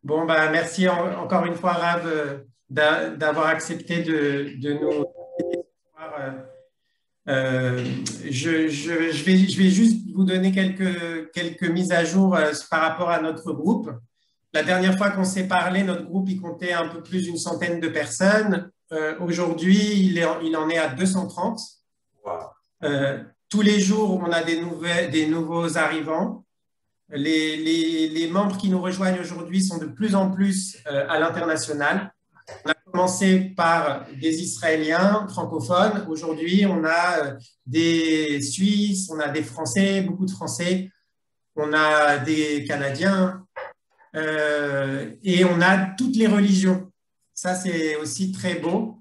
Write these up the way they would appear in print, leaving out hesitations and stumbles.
Bon, bah, merci encore une fois, Rav, d'avoir accepté de nous voir. Euh, je vais juste vous donner quelques mises à jour par rapport à notre groupe. La dernière fois qu'on s'est parlé, notre groupe, il comptait un peu plus d'une centaine de personnes. Aujourd'hui, il en est à 230. Wow. Tous les jours, on a des nouveaux arrivants. Les membres qui nous rejoignent aujourd'hui sont de plus en plus à l'international. On a commencé par des Israéliens francophones. Aujourd'hui, on a des Suisses, on a des Français, beaucoup de Français, on a des Canadiens et on a toutes les religions. Ça, c'est aussi très beau.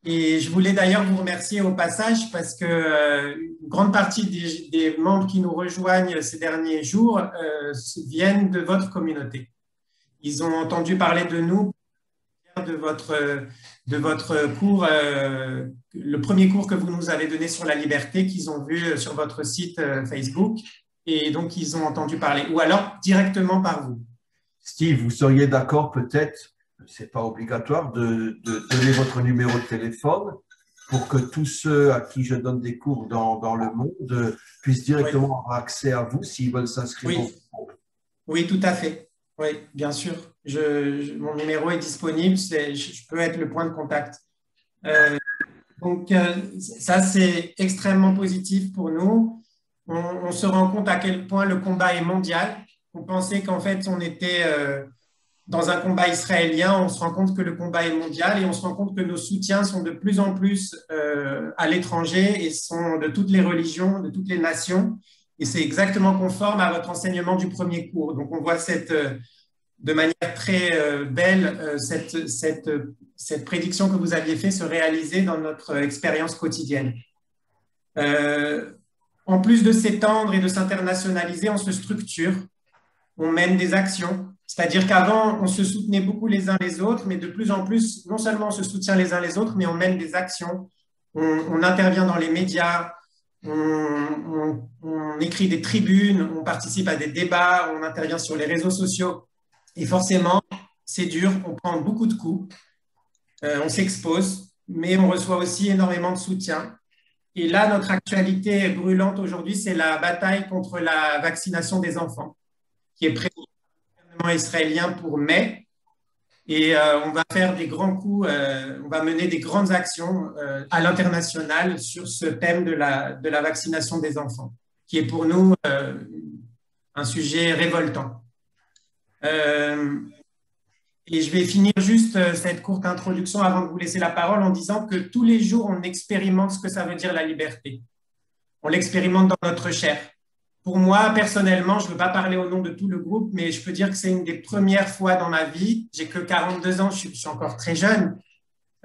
Et je voulais d'ailleurs vous remercier au passage parce que une grande partie des membres qui nous rejoignent ces derniers jours viennent de votre communauté. Ils ont entendu parler de nous, de votre cours, le premier cours que vous nous avez donné sur la liberté, qu'ils ont vu sur votre site Facebook. Et donc, ils ont entendu parler, ou alors directement par vous. Steve, vous seriez d'accord peut-être, c'est pas obligatoire, de donner votre numéro de téléphone pour que tous ceux à qui je donne des cours dans le monde puissent Oui, directement avoir accès à vous s'ils veulent s'inscrire au oui, cours. oui, tout à fait. Oui, bien sûr. Mon numéro est disponible, je peux être le point de contact. Euh, ça, c'est extrêmement positif pour nous. On se rend compte à quel point le combat est mondial. On pensait qu'en fait, on était dans un combat israélien. On se rend compte que le combat est mondial et on se rend compte que nos soutiens sont de plus en plus à l'étranger et sont de toutes les religions, de toutes les nations. Et c'est exactement conforme à votre enseignement du premier cours. Donc, on voit de manière très belle cette prédiction que vous aviez fait se réaliser dans notre expérience quotidienne. Euh, En plus de s'étendre et de s'internationaliser, on se structure, on mène des actions. C'est-à-dire qu'avant, on se soutenait beaucoup les uns les autres, mais de plus en plus, non seulement on se soutient les uns les autres, mais on mène des actions, on intervient dans les médias, on écrit des tribunes, on participe à des débats, on intervient sur les réseaux sociaux. Et forcément, c'est dur, on prend beaucoup de coups, on s'expose, mais on reçoit aussi énormément de soutien. Et là, notre actualité brûlante aujourd'hui, c'est la bataille contre la vaccination des enfants, qui est prévue par le gouvernement israélien pour mai. Et on va faire des grands coups, on va mener des grandes actions à l'international sur ce thème de la vaccination des enfants, qui est pour nous un sujet révoltant. Euh, Et je vais finir juste cette courte introduction avant de vous laisser la parole en disant que tous les jours, on expérimente ce que ça veut dire la liberté. On l'expérimente dans notre chair. Pour moi, personnellement, je ne veux pas parler au nom de tout le groupe, mais je peux dire que c'est une des premières fois dans ma vie, j'ai que 42 ans, je suis encore très jeune,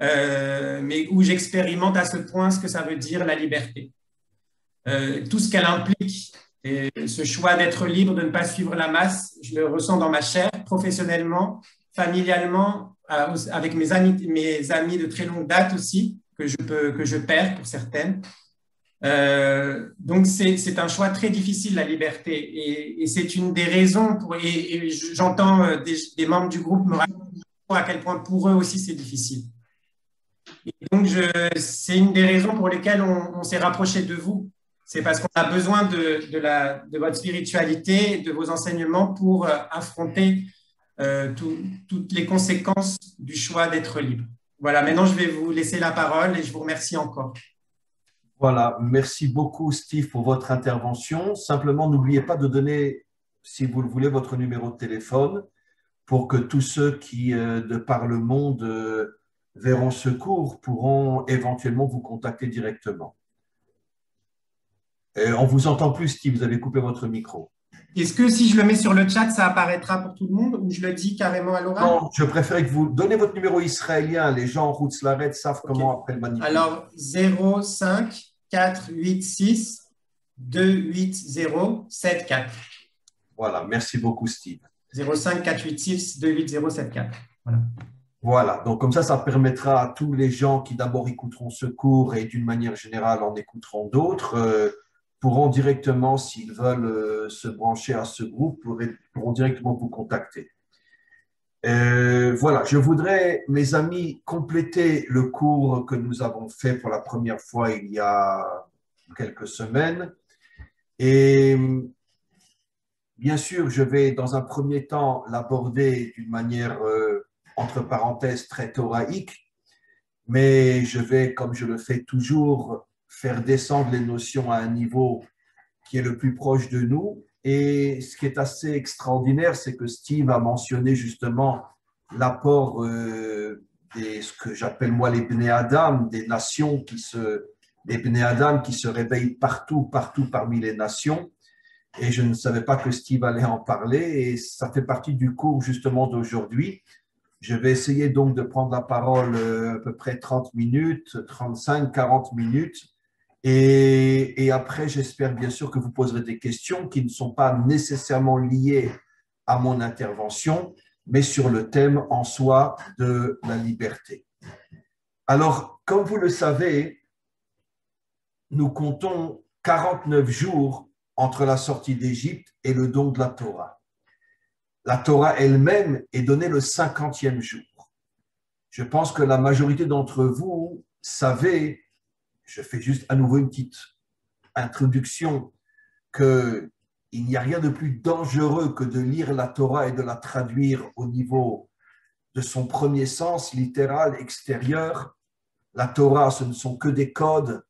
mais où j'expérimente à ce point ce que ça veut dire la liberté. Tout ce qu'elle implique, et ce choix d'être libre, de ne pas suivre la masse, je le ressens dans ma chair, professionnellement, familialement, avec mes amis de très longue date aussi, que je perds pour certaines. Donc, c'est un choix très difficile, la liberté. Et c'est une des raisons et j'entends des membres du groupe me raconter à quel point pour eux aussi c'est difficile. Et donc, c'est une des raisons pour lesquelles on s'est rapproché de vous. C'est parce qu'on a besoin de votre spiritualité, de vos enseignements pour affronter toutes les conséquences du choix d'être libre. Voilà, maintenant je vais vous laisser la parole et je vous remercie encore. Voilà, merci beaucoup Steve pour votre intervention. Simplement, n'oubliez pas de donner, si vous le voulez, votre numéro de téléphone pour que tous ceux qui, de par le monde, verront ce cours pourront éventuellement vous contacter directement. Et on vous entend plus, Steve, vous avez coupé votre micro. Est-ce que si je le mets sur le chat, ça apparaîtra pour tout le monde ou je le dis carrément à l'oral? Non, je préférais que vous donnez votre numéro israélien. Les gens en route Slaret savent Ok. comment après le manipuler. Alors, 05 486 280 74. Voilà, merci beaucoup, Steve. 05 486 280 74. Voilà. Voilà, donc comme ça permettra à tous les gens qui d'abord écouteront ce cours et d'une manière générale en écouteront d'autres, pourront directement, s'ils veulent se brancher à ce groupe, pourront directement vous contacter. Voilà, je voudrais, mes amis, compléter le cours que nous avons fait pour la première fois il y a quelques semaines. Et bien sûr, je vais dans un premier temps l'aborder d'une manière, entre parenthèses, très thoraïque, mais je vais, comme je le fais toujours, faire descendre les notions à un niveau qui est le plus proche de nous. Et ce qui est assez extraordinaire, c'est que Steve a mentionné justement l'apport des ce que j'appelle moi les Bnei Adam, des nations les Bnei Adam qui se réveillent partout, partout parmi les nations. Et je ne savais pas que Steve allait en parler, et ça fait partie du cours justement d'aujourd'hui. Je vais essayer donc de prendre la parole à peu près 30 minutes, 35, 40 minutes. Et après, j'espère bien sûr que vous poserez des questions qui ne sont pas nécessairement liées à mon intervention, mais sur le thème en soi de la liberté. Alors, comme vous le savez, nous comptons 49 jours entre la sortie d'Égypte et le don de la Torah. La Torah elle-même est donnée le 50e jour. Je pense que la majorité d'entre vous savez, je fais juste à nouveau une petite introduction, qu'il n'y a rien de plus dangereux que de lire la Torah et de la traduire au niveau de son premier sens littéral extérieur. La Torah, ce ne sont que des codes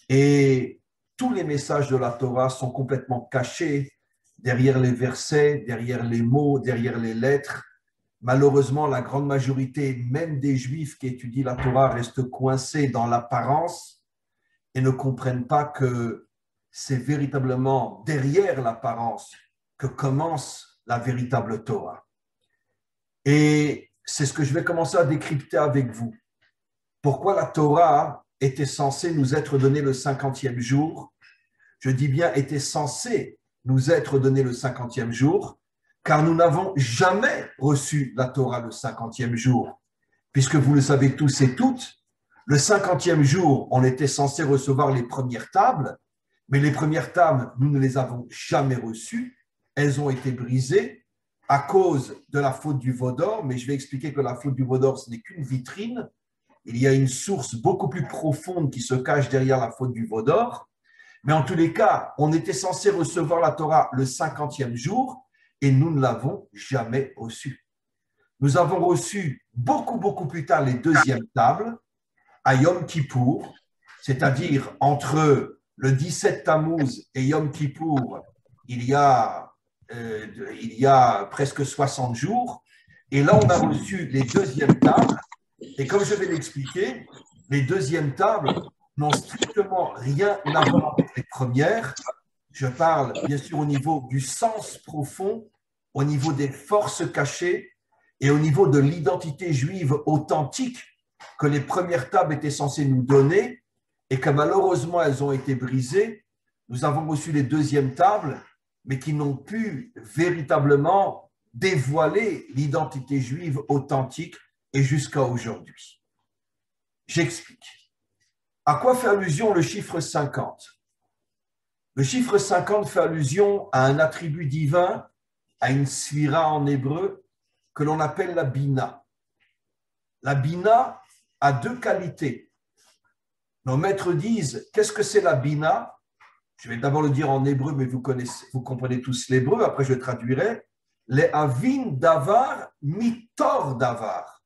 et tous les messages de la Torah sont complètement cachés derrière les versets, derrière les mots, derrière les lettres. Malheureusement, la grande majorité, même des Juifs qui étudient la Torah, restent coincés dans l'apparence et ne comprennent pas que c'est véritablement derrière l'apparence que commence la véritable Torah. Et c'est ce que je vais commencer à décrypter avec vous. Pourquoi la Torah était censée nous être donnée le 50e jour? Je dis bien était censée nous être donnée le 50e jour, car nous n'avons jamais reçu la Torah le 50e jour. Puisque vous le savez tous et toutes, le 50e jour, on était censé recevoir les premières tables, mais les premières tables, nous ne les avons jamais reçues. Elles ont été brisées à cause de la faute du veau d'or, mais je vais expliquer que la faute du veau d'or, ce n'est qu'une vitrine. Il y a une source beaucoup plus profonde qui se cache derrière la faute du veau d'or. Mais en tous les cas, on était censé recevoir la Torah le 50e jour et nous ne l'avons jamais reçue. Nous avons reçu beaucoup plus tard les deuxièmes tables à Yom Kippour, c'est-à-dire entre le 17 Tammuz et Yom Kippour, il y a presque 60 jours. Et là, on a reçu les deuxièmes tables. Et comme je vais l'expliquer, les deuxièmes tables n'ont strictement rien à voir avec les premières. Je parle bien sûr au niveau du sens profond, au niveau des forces cachées et au niveau de l'identité juive authentique que les premières tables étaient censées nous donner et que malheureusement elles ont été brisées. Nous avons reçu les deuxièmes tables, mais qui n'ont pu véritablement dévoiler l'identité juive authentique et jusqu'à aujourd'hui. J'explique. À quoi fait allusion le chiffre 50? Le chiffre 50 fait allusion à un attribut divin, à une sphira en hébreu, que l'on appelle la bina. La bina a deux qualités. Nos maîtres disent, qu'est-ce que c'est la bina? Je vais d'abord le dire en hébreu, mais vous comprenez tous l'hébreu, après je traduirai. Les avin davar mitor davar.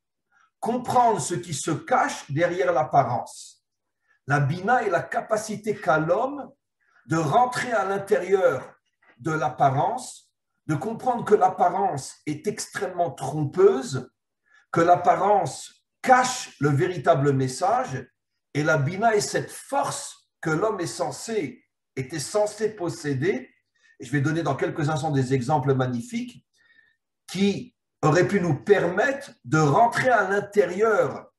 Comprendre ce qui se cache derrière l'apparence. La bina est la capacité qu'a l'homme de rentrer à l'intérieur de l'apparence, de comprendre que l'apparence est extrêmement trompeuse, que l'apparence cache le véritable message, et la bina est cette force que l'homme était censé posséder. Et je vais donner dans quelques instants des exemples magnifiques qui auraient pu nous permettre de rentrer à l'intérieur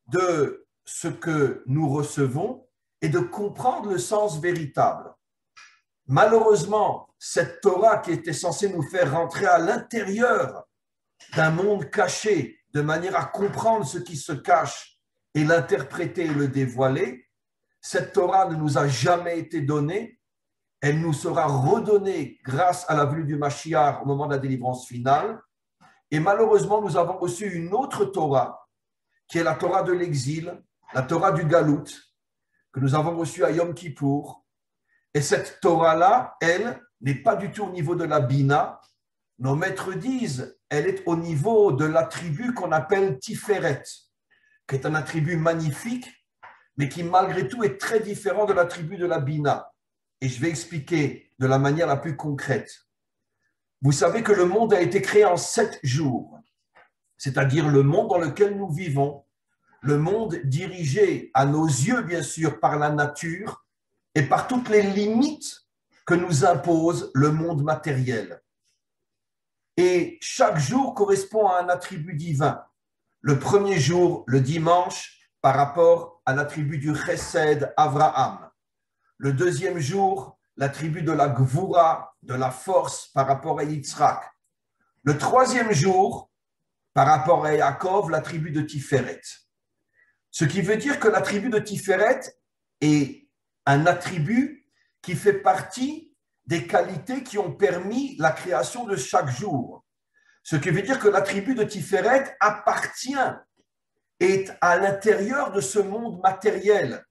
de ce que nous recevons et de comprendre le sens véritable. Malheureusement, cette Torah qui était censée nous faire rentrer à l'intérieur d'un monde caché, de manière à comprendre ce qui se cache et l'interpréter et le dévoiler, cette Torah ne nous a jamais été donnée. Elle nous sera redonnée grâce à la venue du Mashiach au moment de la délivrance finale. Et malheureusement, nous avons reçu une autre Torah, qui est la Torah de l'exil, la Torah du Galout, que nous avons reçue à Yom Kippour. Et cette Torah-là, elle, n'est pas du tout au niveau de la Bina. Nos maîtres disent, elle est au niveau de l'attribut qu'on appelle Tiferet, qui est un attribut magnifique, mais qui malgré tout est très différent de l'attribut de la Bina. Et je vais expliquer de la manière la plus concrète. Vous savez que le monde a été créé en 7 jours, c'est-à-dire le monde dans lequel nous vivons, le monde dirigé à nos yeux, bien sûr, par la nature et par toutes les limites que nous impose le monde matériel. Et chaque jour correspond à un attribut divin. Le premier jour, le dimanche, par rapport à l'attribut du Chesed, Avraham. Le deuxième jour, l'attribut de la Gvura, de la force, par rapport à Yitzhak. Le troisième jour, par rapport à Yaakov, l'attribut de Tiferet. Ce qui veut dire que l'attribut de Tiferet est un attribut qui fait partie des qualités qui ont permis la création de chaque jour. Ce qui veut dire que l'attribut de Tiferet appartient, est à l'intérieur de ce monde matériel.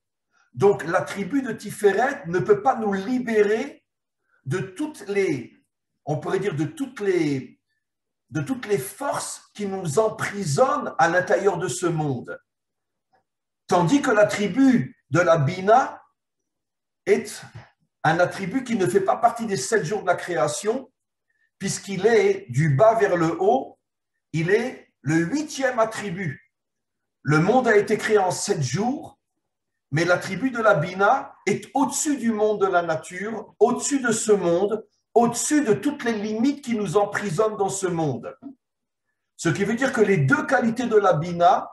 Donc l'attribut de Tiferet ne peut pas nous libérer de toutes les, on pourrait dire de toutes les forces qui nous emprisonnent à l'intérieur de ce monde. Tandis que l'attribut de la Bina est un attribut qui ne fait pas partie des 7 jours de la création, puisqu'il est du bas vers le haut, il est le 8e attribut. Le monde a été créé en 7 jours, mais l'attribut de la Bina est au-dessus du monde de la nature, au-dessus de ce monde, au-dessus de toutes les limites qui nous emprisonnent dans ce monde. Ce qui veut dire que les deux qualités de la Bina,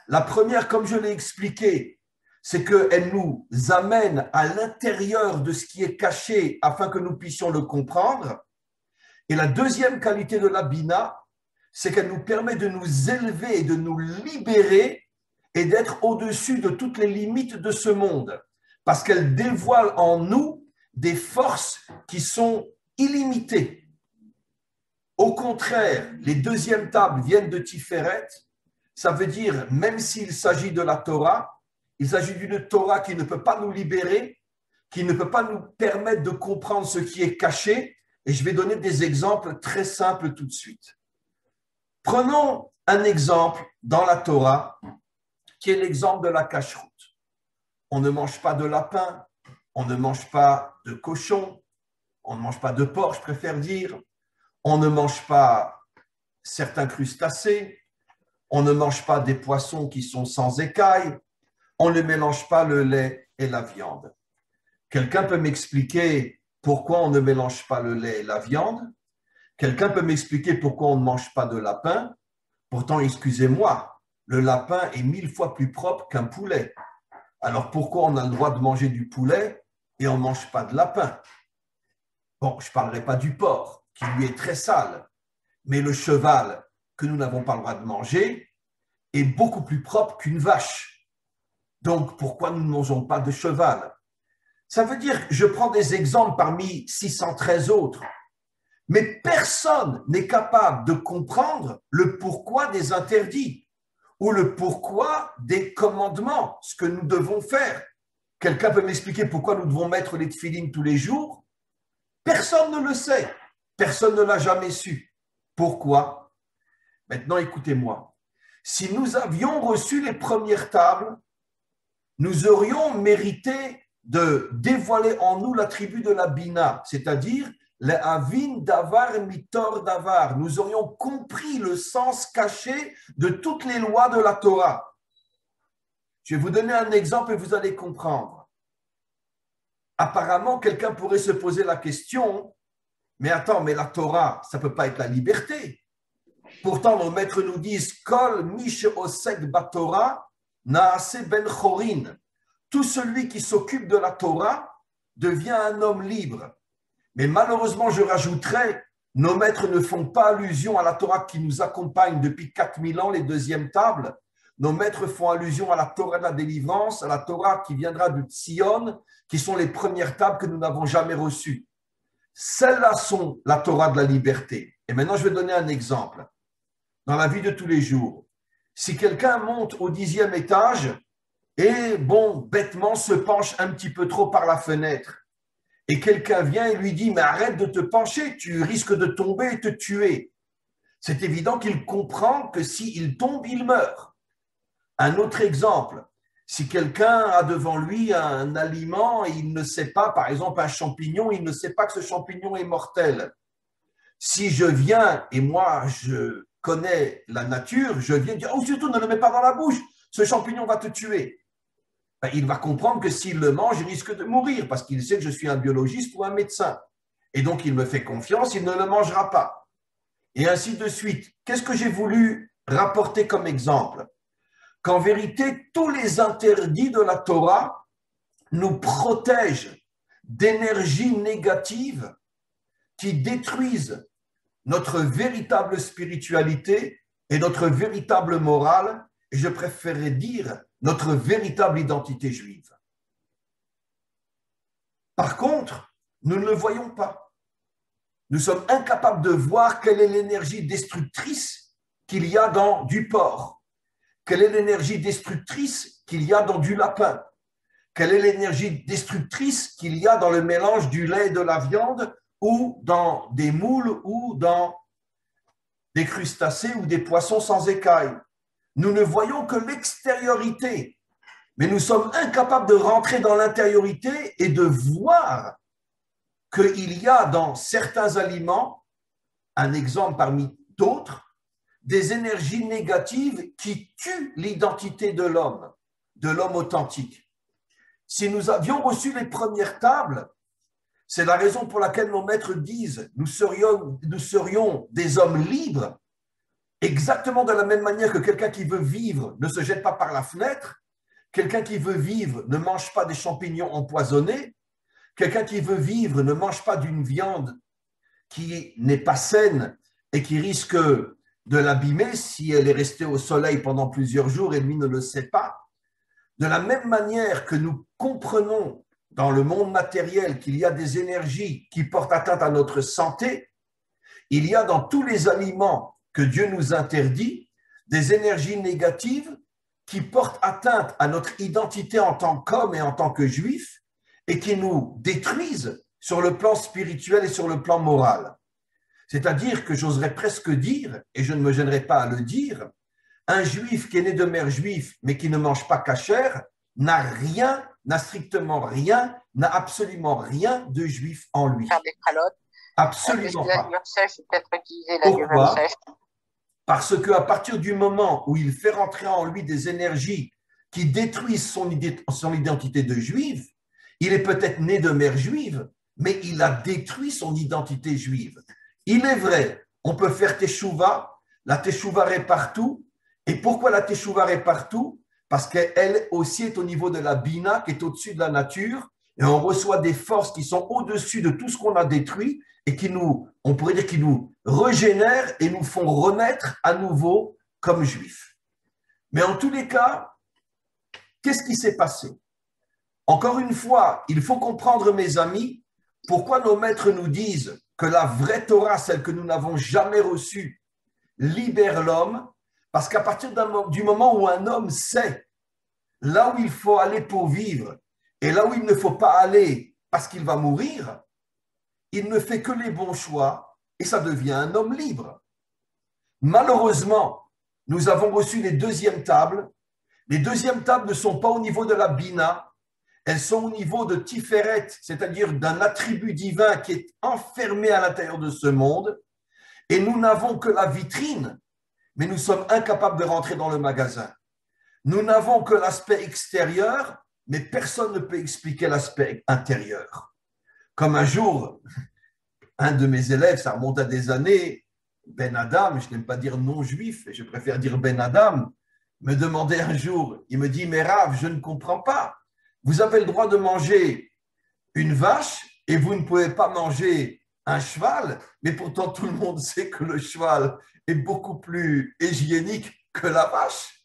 la première, comme je l'ai expliqué, c'est qu'elle nous amène à l'intérieur de ce qui est caché afin que nous puissions le comprendre. Et la deuxième qualité de la Bina, c'est qu'elle nous permet de nous élever et de nous libérer et d'être au-dessus de toutes les limites de ce monde. Parce qu'elle dévoile en nous des forces qui sont illimitées. Au contraire, les deuxièmes tables viennent de Tiferet. Ça veut dire, même s'il s'agit de la Torah, il s'agit d'une Torah qui ne peut pas nous libérer, qui ne peut pas nous permettre de comprendre ce qui est caché. Et je vais donner des exemples très simples tout de suite. Prenons un exemple dans la Torah, qui est l'exemple de la cacheroute. On ne mange pas de lapin, on ne mange pas de cochon, on ne mange pas de porc, je préfère dire, on ne mange pas certains crustacés, on ne mange pas des poissons qui sont sans écailles, on ne mélange pas le lait et la viande. Quelqu'un peut m'expliquer pourquoi on ne mélange pas le lait et la viande? Quelqu'un peut m'expliquer pourquoi on ne mange pas de lapin? Pourtant, excusez-moi, le lapin est 1000 fois plus propre qu'un poulet. Alors pourquoi on a le droit de manger du poulet et on ne mange pas de lapin? Bon, je ne parlerai pas du porc, qui lui est très sale, mais le cheval que nous n'avons pas le droit de manger est beaucoup plus propre qu'une vache. Donc, pourquoi nous ne mangeons pas de cheval? Ça veut dire que je prends des exemples parmi 613 autres, mais personne n'est capable de comprendre le pourquoi des interdits ou le pourquoi des commandements, ce que nous devons faire. Quelqu'un peut m'expliquer pourquoi nous devons mettre les tefilines tous les jours? Personne ne le sait. Personne ne l'a jamais su. Pourquoi? Maintenant, écoutez-moi. Si nous avions reçu les premières tables, nous aurions mérité de dévoiler en nous l'attribut de la Bina, c'est-à-dire le Avin Davar Mitor Davar. Nous aurions compris le sens caché de toutes les lois de la Torah. Je vais vous donner un exemple et vous allez comprendre. Apparemment, quelqu'un pourrait se poser la question, mais attends, mais la Torah, ça ne peut pas être la liberté. Pourtant, nos maîtres nous disent Kol mish osek batorah naase ben chorin. Tout celui qui s'occupe de la Torah devient un homme libre. Mais malheureusement, je rajouterais, nos maîtres ne font pas allusion à la Torah qui nous accompagne depuis 4000 ans, les deuxièmes tables. Nos maîtres font allusion à la Torah de la délivrance, à la Torah qui viendra du Tzion, qui sont les premières tables que nous n'avons jamais reçues. Celles-là sont la Torah de la liberté. Et maintenant, je vais donner un exemple. dans la vie de tous les jours. Si quelqu'un monte au 10e étage et, bon, bêtement se penche un petit peu trop par la fenêtre, et quelqu'un vient et lui dit « Mais arrête de te pencher, tu risques de tomber et te tuer ». C'est évident qu'il comprend que s'il tombe, il meurt. Un autre exemple, si quelqu'un a devant lui un aliment et il ne sait pas, par exemple un champignon, il ne sait pas que ce champignon est mortel. Si je viens, et moi je connais la nature, je viens dire « Oh, surtout ne le mets pas dans la bouche, ce champignon va te tuer ». Ben, il va comprendre que s'il le mange, il risque de mourir parce qu'il sait que je suis un biologiste ou un médecin. Et donc, il me fait confiance, il ne le mangera pas. Et ainsi de suite. Qu'est-ce que j'ai voulu rapporter comme exemple? Qu'en vérité, tous les interdits de la Torah nous protègent d'énergies négatives qui détruisent notre véritable spiritualité et notre véritable morale, et je préférerais dire notre véritable identité juive. Par contre, nous ne le voyons pas. Nous sommes incapables de voir quelle est l'énergie destructrice qu'il y a dans du porc, quelle est l'énergie destructrice qu'il y a dans du lapin, quelle est l'énergie destructrice qu'il y a dans le mélange du lait et de la viande ou dans des moules ou dans des crustacés ou des poissons sans écailles. Nous ne voyons que l'extériorité, mais nous sommes incapables de rentrer dans l'intériorité et de voir qu'il y a dans certains aliments, un exemple parmi d'autres, des énergies négatives qui tuent l'identité de l'homme authentique. Si nous avions reçu les premières tables, c'est la raison pour laquelle nos maîtres disent nous serions des hommes libres, exactement de la même manière que quelqu'un qui veut vivre ne se jette pas par la fenêtre, quelqu'un qui veut vivre ne mange pas des champignons empoisonnés, quelqu'un qui veut vivre ne mange pas d'une viande qui n'est pas saine et qui risque de l'abîmer si elle est restée au soleil pendant plusieurs jours et lui ne le sait pas. De la même manière que nous comprenons dans le monde matériel qu'il y a des énergies qui portent atteinte à notre santé, il y a dans tous les aliments que Dieu nous interdit des énergies négatives qui portent atteinte à notre identité en tant qu'homme et en tant que juif et qui nous détruisent sur le plan spirituel et sur le plan moral. C'est-à-dire que j'oserais presque dire, et je ne me gênerai pas à le dire, un juif qui est né de mère juive mais qui ne mange pas cachère n'a rien, n'a strictement rien, n'a absolument rien de juif en lui. Faire des calottes. Absolument pas. Peut-être utiliser la Pourquoi? sèche. Parce qu'à partir du moment où il fait rentrer en lui des énergies qui détruisent son identité de juif, il est peut-être né de mère juive, mais il a détruit son identité juive. Il est vrai, on peut faire teshuva, la teshuva est partout. Et pourquoi la teshuva est partout? Parce qu'elle aussi est au niveau de la bina, qui est au-dessus de la nature, et on reçoit des forces qui sont au-dessus de tout ce qu'on a détruit et qui nous, on pourrait dire, qui nous régénèrent et nous font renaître à nouveau comme juifs. Mais en tous les cas, qu'est-ce qui s'est passé? Encore une fois, il faut comprendre, mes amis, pourquoi nos maîtres nous disent que la vraie Torah, celle que nous n'avons jamais reçue, libère l'homme, parce qu'à partir du moment où un homme sait là où il faut aller pour vivre et là où il ne faut pas aller parce qu'il va mourir, il ne fait que les bons choix et ça devient un homme libre. Malheureusement, nous avons reçu les deuxièmes tables. Les deuxièmes tables ne sont pas au niveau de la Bina, elles sont au niveau de Tiferet, c'est-à-dire d'un attribut divin qui est enfermé à l'intérieur de ce monde. Et nous n'avons que la vitrine, mais nous sommes incapables de rentrer dans le magasin. Nous n'avons que l'aspect extérieur, mais personne ne peut expliquer l'aspect intérieur. Comme un jour, un de mes élèves, ça remonte à des années, Ben Adam, je n'aime pas dire non-juif, je préfère dire Ben Adam, me demandait un jour, il me dit, mais Rav, je ne comprends pas. Vous avez le droit de manger une vache et vous ne pouvez pas manger un cheval, mais pourtant tout le monde sait que le cheval est beaucoup plus hygiénique que la vache.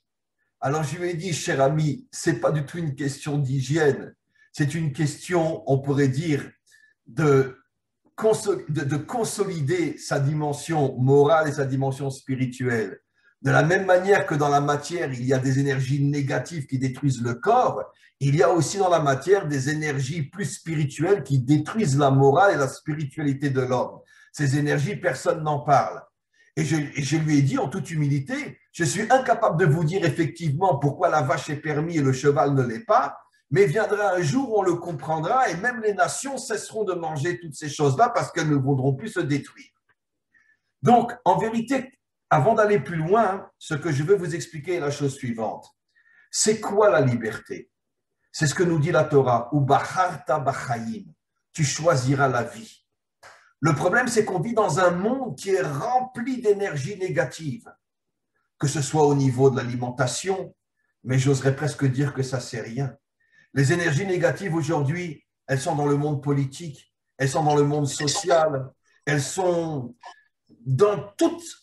Alors je lui ai dit, cher ami, ce n'est pas du tout une question d'hygiène, c'est une question, on pourrait dire, de consolider sa dimension morale et sa dimension spirituelle. De la même manière que dans la matière, il y a des énergies négatives qui détruisent le corps, il y a aussi dans la matière des énergies plus spirituelles qui détruisent la morale et la spiritualité de l'homme. Ces énergies, personne n'en parle. Et je lui ai dit en toute humilité, je suis incapable de vous dire effectivement pourquoi la vache est permise et le cheval ne l'est pas, mais viendra un jour où on le comprendra et même les nations cesseront de manger toutes ces choses-là parce qu'elles ne voudront plus se détruire. Donc, en vérité, avant d'aller plus loin, ce que je veux vous expliquer est la chose suivante. C'est quoi la liberté? C'est ce que nous dit la Torah, ou Baharta Bachayim, tu choisiras la vie. Le problème, c'est qu'on vit dans un monde qui est rempli d'énergie négative, que ce soit au niveau de l'alimentation, mais j'oserais presque dire que ça, c'est rien. Les énergies négatives aujourd'hui, elles sont dans le monde politique, elles sont dans le monde social, elles sont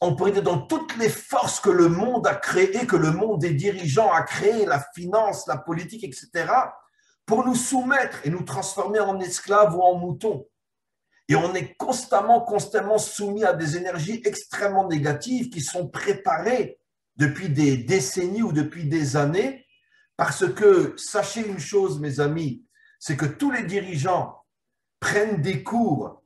on pourrait dire dans toutes les forces que le monde a créées, que le monde des dirigeants a créées, la finance, la politique, etc., pour nous soumettre et nous transformer en esclaves ou en moutons. Et on est constamment soumis à des énergies extrêmement négatives qui sont préparées depuis des décennies ou depuis des années, parce que, sachez une chose, mes amis, c'est que tous les dirigeants prennent des cours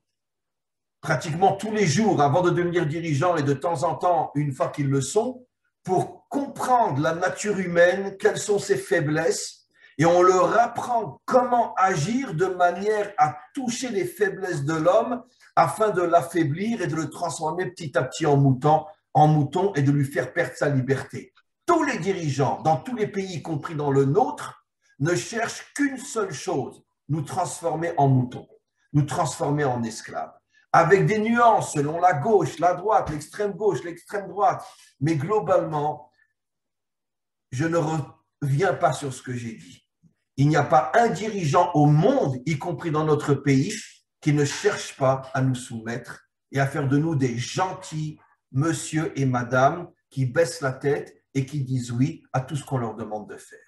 pratiquement tous les jours avant de devenir dirigeants et de temps en temps, une fois qu'ils le sont, pour comprendre la nature humaine, quelles sont ses faiblesses, et on leur apprend comment agir de manière à toucher les faiblesses de l'homme afin de l'affaiblir et de le transformer petit à petit en mouton et de lui faire perdre sa liberté. Tous les dirigeants, dans tous les pays, y compris dans le nôtre, ne cherchent qu'une seule chose, nous transformer en moutons, nous transformer en esclaves, avec des nuances selon la gauche, la droite, l'extrême gauche, l'extrême droite. Mais globalement, je ne reviens pas sur ce que j'ai dit. Il n'y a pas un dirigeant au monde, y compris dans notre pays, qui ne cherche pas à nous soumettre et à faire de nous des gentils monsieur et madame qui baissent la tête et qui disent oui à tout ce qu'on leur demande de faire.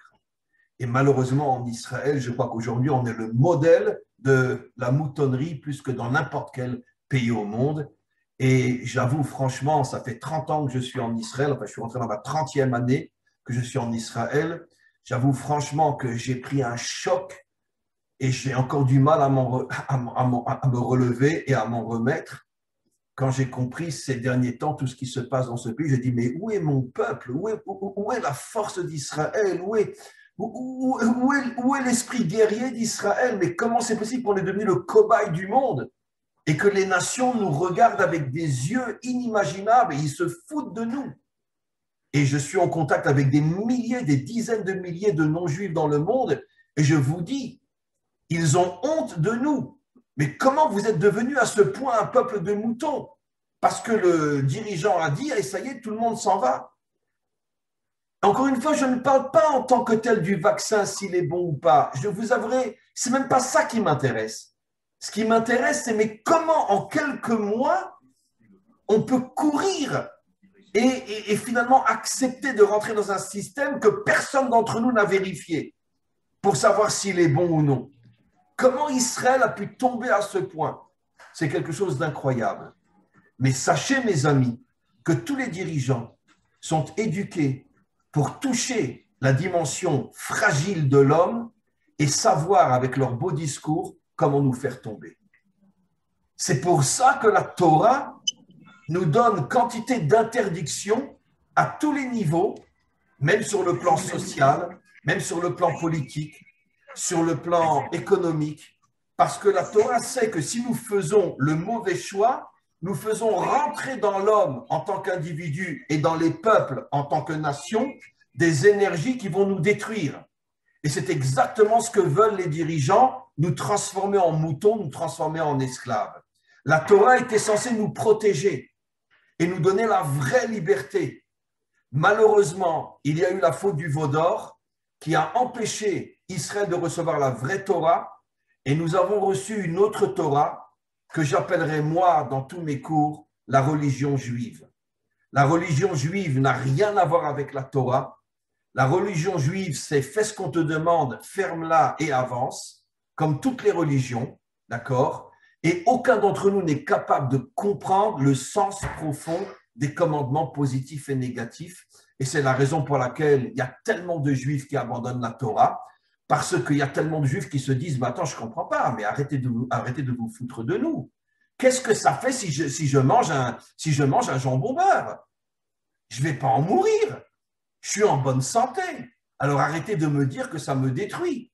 Et malheureusement, en Israël, je crois qu'aujourd'hui, on est le modèle de la moutonnerie plus que dans n'importe quel pays au monde. Et j'avoue, franchement, ça fait 30 ans que je suis en Israël, enfin, je suis rentré dans ma 30e année que je suis en Israël. J'avoue franchement que j'ai pris un choc et j'ai encore du mal à me relever et à m'en remettre. Quand j'ai compris ces derniers temps tout ce qui se passe dans ce pays, j'ai dit, mais où est mon peuple? Où est la force d'Israël? Où est l'esprit guerrier d'Israël? Mais comment c'est possible qu'on est devenu le cobaye du monde et que les nations nous regardent avec des yeux inimaginables et ils se foutent de nous? Et je suis en contact avec des milliers, des dizaines de milliers de non-juifs dans le monde et je vous dis, ils ont honte de nous. Mais comment vous êtes devenus à ce point un peuple de moutons? Parce que le dirigeant a dit, et ça y est, tout le monde s'en va. Encore une fois, je ne parle pas en tant que tel du vaccin, s'il est bon ou pas. Je vous avouerai, c'est même pas ça qui m'intéresse. Ce qui m'intéresse, c'est mais comment en quelques mois, on peut courir et finalement accepter de rentrer dans un système que personne d'entre nous n'a vérifié pour savoir s'il est bon ou non. Comment Israël a pu tomber à ce point? C'est quelque chose d'incroyable. Mais sachez, mes amis, que tous les dirigeants sont éduqués pour toucher la dimension fragile de l'homme et savoir, avec leurs beaux discours, comment nous faire tomber. C'est pour ça que la Torah nous donne quantité d'interdictions à tous les niveaux, même sur le plan social, même sur le plan politique, sur le plan économique, parce que la Torah sait que si nous faisons le mauvais choix, nous faisons rentrer dans l'homme en tant qu'individu et dans les peuples en tant que nation des énergies qui vont nous détruire. Et c'est exactement ce que veulent les dirigeants, nous transformer en moutons, nous transformer en esclaves. La Torah était censée nous protéger et nous donner la vraie liberté. Malheureusement, il y a eu la faute du veau d'or qui a empêché Israël de recevoir la vraie Torah et nous avons reçu une autre Torah que j'appellerai moi dans tous mes cours la religion juive. La religion juive n'a rien à voir avec la Torah. La religion juive, c'est fais ce qu'on te demande, ferme-la et avance, comme toutes les religions, d'accord? Et aucun d'entre nous n'est capable de comprendre le sens profond des commandements positifs et négatifs. Et c'est la raison pour laquelle il y a tellement de Juifs qui abandonnent la Torah, parce qu'il y a tellement de Juifs qui se disent « Attends, je ne comprends pas, mais arrêtez de vous foutre de nous. Qu'est-ce que ça fait si je mange un jambon beurre? Je ne vais pas en mourir. Je suis en bonne santé. Alors arrêtez de me dire que ça me détruit. »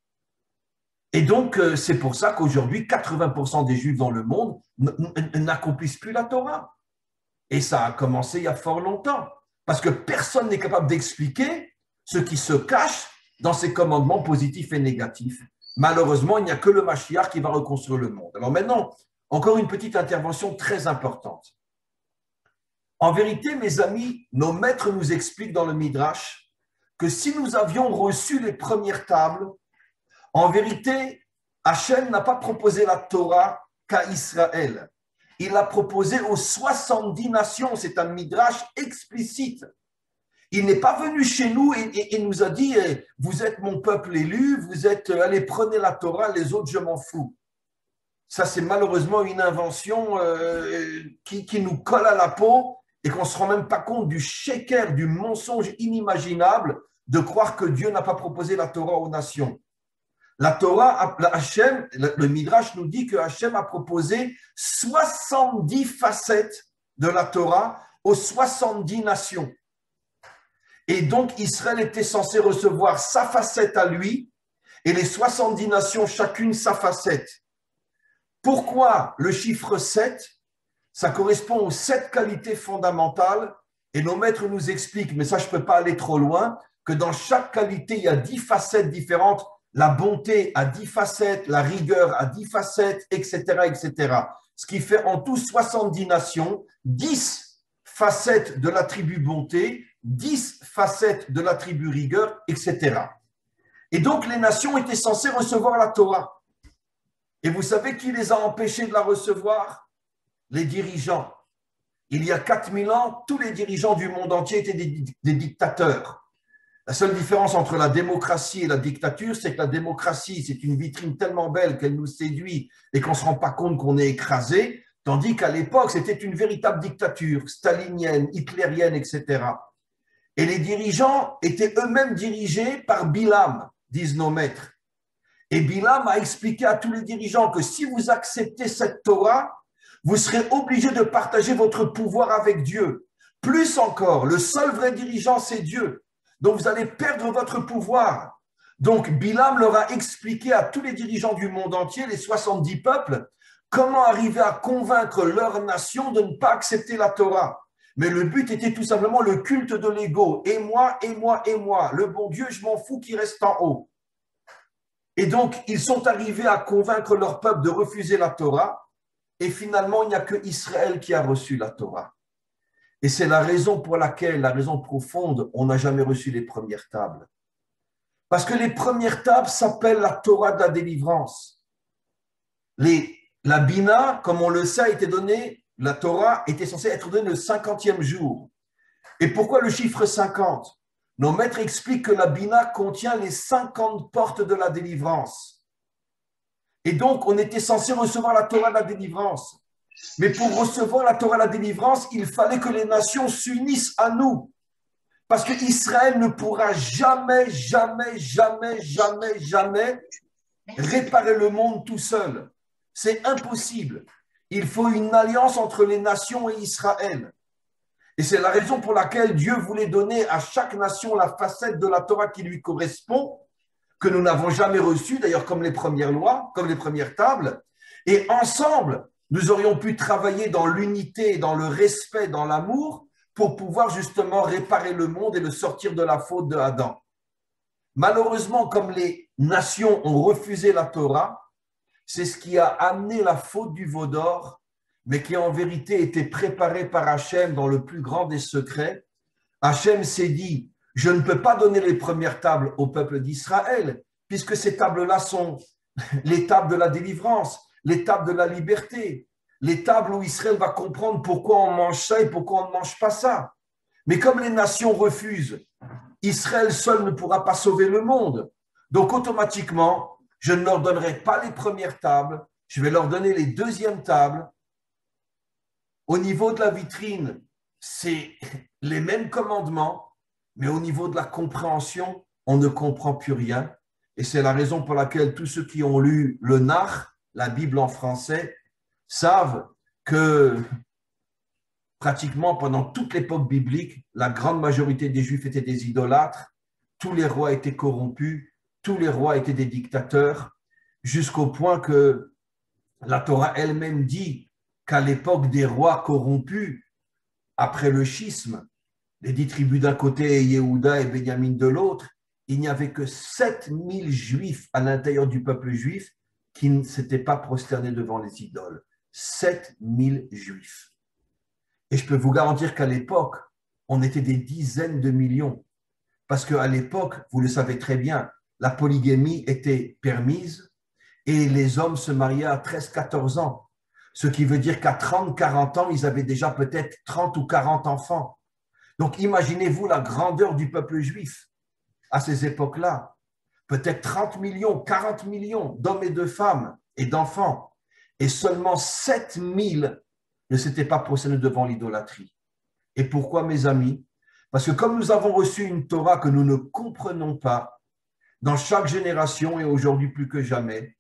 Et donc, c'est pour ça qu'aujourd'hui, 80% des Juifs dans le monde n'accomplissent plus la Torah. Et ça a commencé il y a fort longtemps. Parce que personne n'est capable d'expliquer ce qui se cache dans ces commandements positifs et négatifs. Malheureusement, il n'y a que le Mashiach qui va reconstruire le monde. Alors maintenant, encore une petite intervention très importante. En vérité, mes amis, nos maîtres nous expliquent dans le Midrash que si nous avions reçu les premières tables, en vérité, Hachem n'a pas proposé la Torah qu'à Israël. Il l'a proposé aux 70 nations. C'est un Midrash explicite. Il n'est pas venu chez nous et nous a dit « Vous êtes mon peuple élu, allez, prenez la Torah, les autres, je m'en fous. » Ça, c'est malheureusement une invention qui nous colle à la peau et qu'on ne se rend même pas compte du sheker, du mensonge inimaginable de croire que Dieu n'a pas proposé la Torah aux nations. La Torah, Hachem, le Midrash nous dit que Hachem a proposé 70 facettes de la Torah aux 70 nations. Et donc, Israël était censé recevoir sa facette à lui et les 70 nations, chacune sa facette. Pourquoi le chiffre 7? Ça correspond aux 7 qualités fondamentales et nos maîtres nous expliquent, mais ça je ne peux pas aller trop loin, que dans chaque qualité, il y a 10 facettes différentes. La bonté a 10 facettes, la rigueur a 10 facettes, etc., etc. Ce qui fait en tout 70 nations, 10 facettes de l'attribut bonté, 10 facettes de l'attribut rigueur, etc. Et donc, les nations étaient censées recevoir la Torah. Et vous savez qui les a empêchés de la recevoir? Les dirigeants. Il y a 4000 ans, tous les dirigeants du monde entier étaient des dictateurs. La seule différence entre la démocratie et la dictature, c'est que la démocratie, c'est une vitrine tellement belle qu'elle nous séduit et qu'on ne se rend pas compte qu'on est écrasé, tandis qu'à l'époque, c'était une véritable dictature, stalinienne, hitlérienne, etc. Et les dirigeants étaient eux-mêmes dirigés par Bilam, disent nos maîtres. Et Bilam a expliqué à tous les dirigeants que si vous acceptez cette Torah, vous serez obligés de partager votre pouvoir avec Dieu. Plus encore, le seul vrai dirigeant, c'est Dieu. Donc, vous allez perdre votre pouvoir. Donc, Bilam leur a expliqué à tous les dirigeants du monde entier, les 70 peuples, comment arriver à convaincre leur nation de ne pas accepter la Torah. Mais le but était tout simplement le culte de l'ego. Et moi, et moi, et moi. Le bon Dieu, je m'en fous qu'il reste en haut. Et donc, ils sont arrivés à convaincre leur peuple de refuser la Torah. Et finalement, il n'y a que Israël qui a reçu la Torah. Et c'est la raison pour laquelle, la raison profonde, on n'a jamais reçu les premières tables. Parce que les premières tables s'appellent la Torah de la délivrance. La Bina, comme on le sait, a été donnée, la Torah était censée être donnée le 50e jour. Et pourquoi le chiffre 50? Nos maîtres expliquent que la Bina contient les 50 portes de la délivrance. Et donc, on était censé recevoir la Torah de la délivrance. Mais pour recevoir la Torah de la délivrance, il fallait que les nations s'unissent à nous. Parce qu'Israël ne pourra jamais, jamais, jamais, jamais, jamais réparer le monde tout seul. C'est impossible. Il faut une alliance entre les nations et Israël. Et c'est la raison pour laquelle Dieu voulait donner à chaque nation la facette de la Torah qui lui correspond, que nous n'avons jamais reçue, d'ailleurs comme les premières lois, comme les premières tables. Et ensemble, nous aurions pu travailler dans l'unité, dans le respect, dans l'amour, pour pouvoir justement réparer le monde et le sortir de la faute de Adam. Malheureusement, comme les nations ont refusé la Torah, c'est ce qui a amené la faute du veau d'or, mais qui en vérité était préparé par Hachem dans le plus grand des secrets. Hachem s'est dit, je ne peux pas donner les premières tables au peuple d'Israël, puisque ces tables-là sont les tables de la délivrance, les tables de la liberté, les tables où Israël va comprendre pourquoi on mange ça et pourquoi on ne mange pas ça. Mais comme les nations refusent, Israël seul ne pourra pas sauver le monde. Donc automatiquement, je ne leur donnerai pas les premières tables, je vais leur donner les deuxièmes tables. Au niveau de la vitrine, c'est les mêmes commandements, mais au niveau de la compréhension, on ne comprend plus rien. Et c'est la raison pour laquelle tous ceux qui ont lu le Nar, la Bible en français, savent que pratiquement pendant toute l'époque biblique, la grande majorité des Juifs étaient des idolâtres, tous les rois étaient corrompus, tous les rois étaient des dictateurs, jusqu'au point que la Torah elle-même dit qu'à l'époque des rois corrompus, après le schisme, les 10 tribus d'un côté et Yehuda et Benjamin de l'autre, il n'y avait que 7000 Juifs à l'intérieur du peuple juif qui ne s'étaient pas prosternés devant les idoles. 7000 Juifs. Et je peux vous garantir qu'à l'époque, on était des dizaines de millions. Parce qu'à l'époque, vous le savez très bien, la polygamie était permise et les hommes se mariaient à 13-14 ans. Ce qui veut dire qu'à 30-40 ans, ils avaient déjà peut-être 30 ou 40 enfants. Donc imaginez-vous la grandeur du peuple juif à ces époques-là. Peut-être 30 millions, 40 millions d'hommes et de femmes et d'enfants. Et seulement 7000 ne s'étaient pas prosternés devant l'idolâtrie. Et pourquoi, mes amis? Parce que comme nous avons reçu une Torah que nous ne comprenons pas, dans chaque génération et aujourd'hui plus que jamais,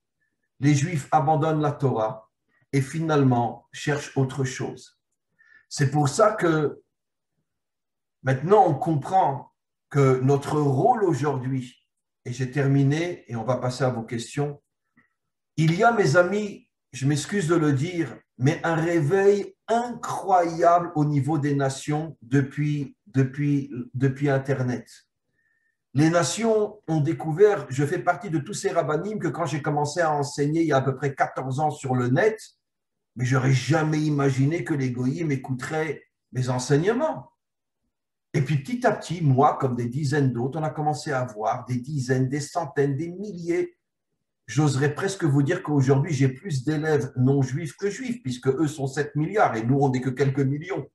les Juifs abandonnent la Torah et finalement cherchent autre chose. C'est pour ça que maintenant on comprend que notre rôle aujourd'hui, et j'ai terminé et on va passer à vos questions, il y a, mes amis, je m'excuse de le dire, mais un réveil incroyable au niveau des nations depuis Internet. Les nations ont découvert, je fais partie de tous ces rabbinim que quand j'ai commencé à enseigner il y a à peu près 14 ans sur le net, mais je n'aurais jamais imaginé que les goyim écouteraient mes enseignements. Et puis petit à petit, moi, comme des dizaines d'autres, on a commencé à voir des dizaines, des centaines, des milliers. J'oserais presque vous dire qu'aujourd'hui, j'ai plus d'élèves non juifs que juifs, puisque eux sont 7 milliards et nous, on n'est que quelques millions.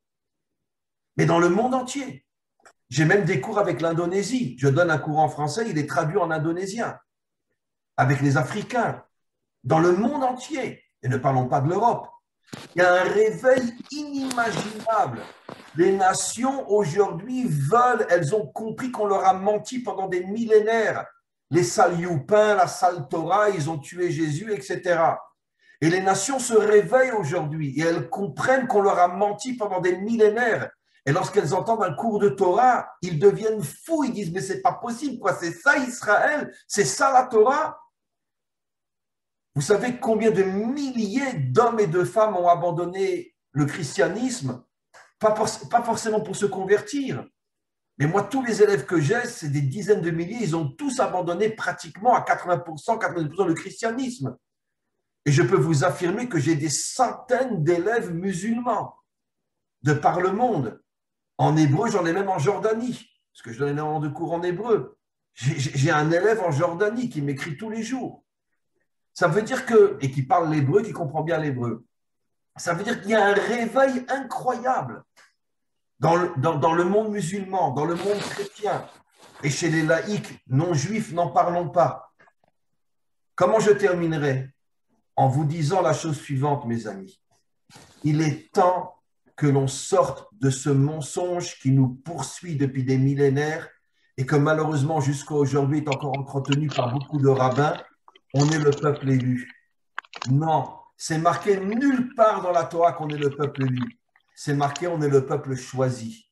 Mais dans le monde entier. J'ai même des cours avec l'Indonésie. Je donne un cours en français, il est traduit en indonésien. Avec les Africains. Dans le monde entier. Et ne parlons pas de l'Europe. Il y a un réveil inimaginable. Les nations aujourd'hui veulent, elles ont compris qu'on leur a menti pendant des millénaires. Les Salioupins, la Sale Torah, ils ont tué Jésus, etc. Et les nations se réveillent aujourd'hui et elles comprennent qu'on leur a menti pendant des millénaires. Et lorsqu'elles entendent un cours de Torah, ils deviennent fous, ils disent mais c'est pas possible, quoi, c'est ça Israël, c'est ça la Torah. Vous savez combien de milliers d'hommes et de femmes ont abandonné le christianisme, pas forcément pour se convertir. Mais moi, tous les élèves que j'ai, c'est des dizaines de milliers, ils ont tous abandonné pratiquement à 80%, 90% le christianisme. Et je peux vous affirmer que j'ai des centaines d'élèves musulmans de par le monde. En hébreu, j'en ai même en Jordanie, parce que je donne énormément de cours en hébreu. J'ai un élève en Jordanie qui m'écrit tous les jours. Ça veut dire que, et qui parle l'hébreu, qui comprend bien l'hébreu. Ça veut dire qu'il y a un réveil incroyable dans le monde musulman, dans le monde chrétien. Et chez les laïcs non juifs, n'en parlons pas. Comment je terminerai? En vous disant la chose suivante, mes amis. Il est temps que l'on sorte de ce mensonge qui nous poursuit depuis des millénaires et que malheureusement jusqu'à aujourd'hui est encore entretenu par beaucoup de rabbins. On est le peuple élu. Non, c'est marqué nulle part dans la Torah qu'on est le peuple élu. C'est marqué on est le peuple choisi.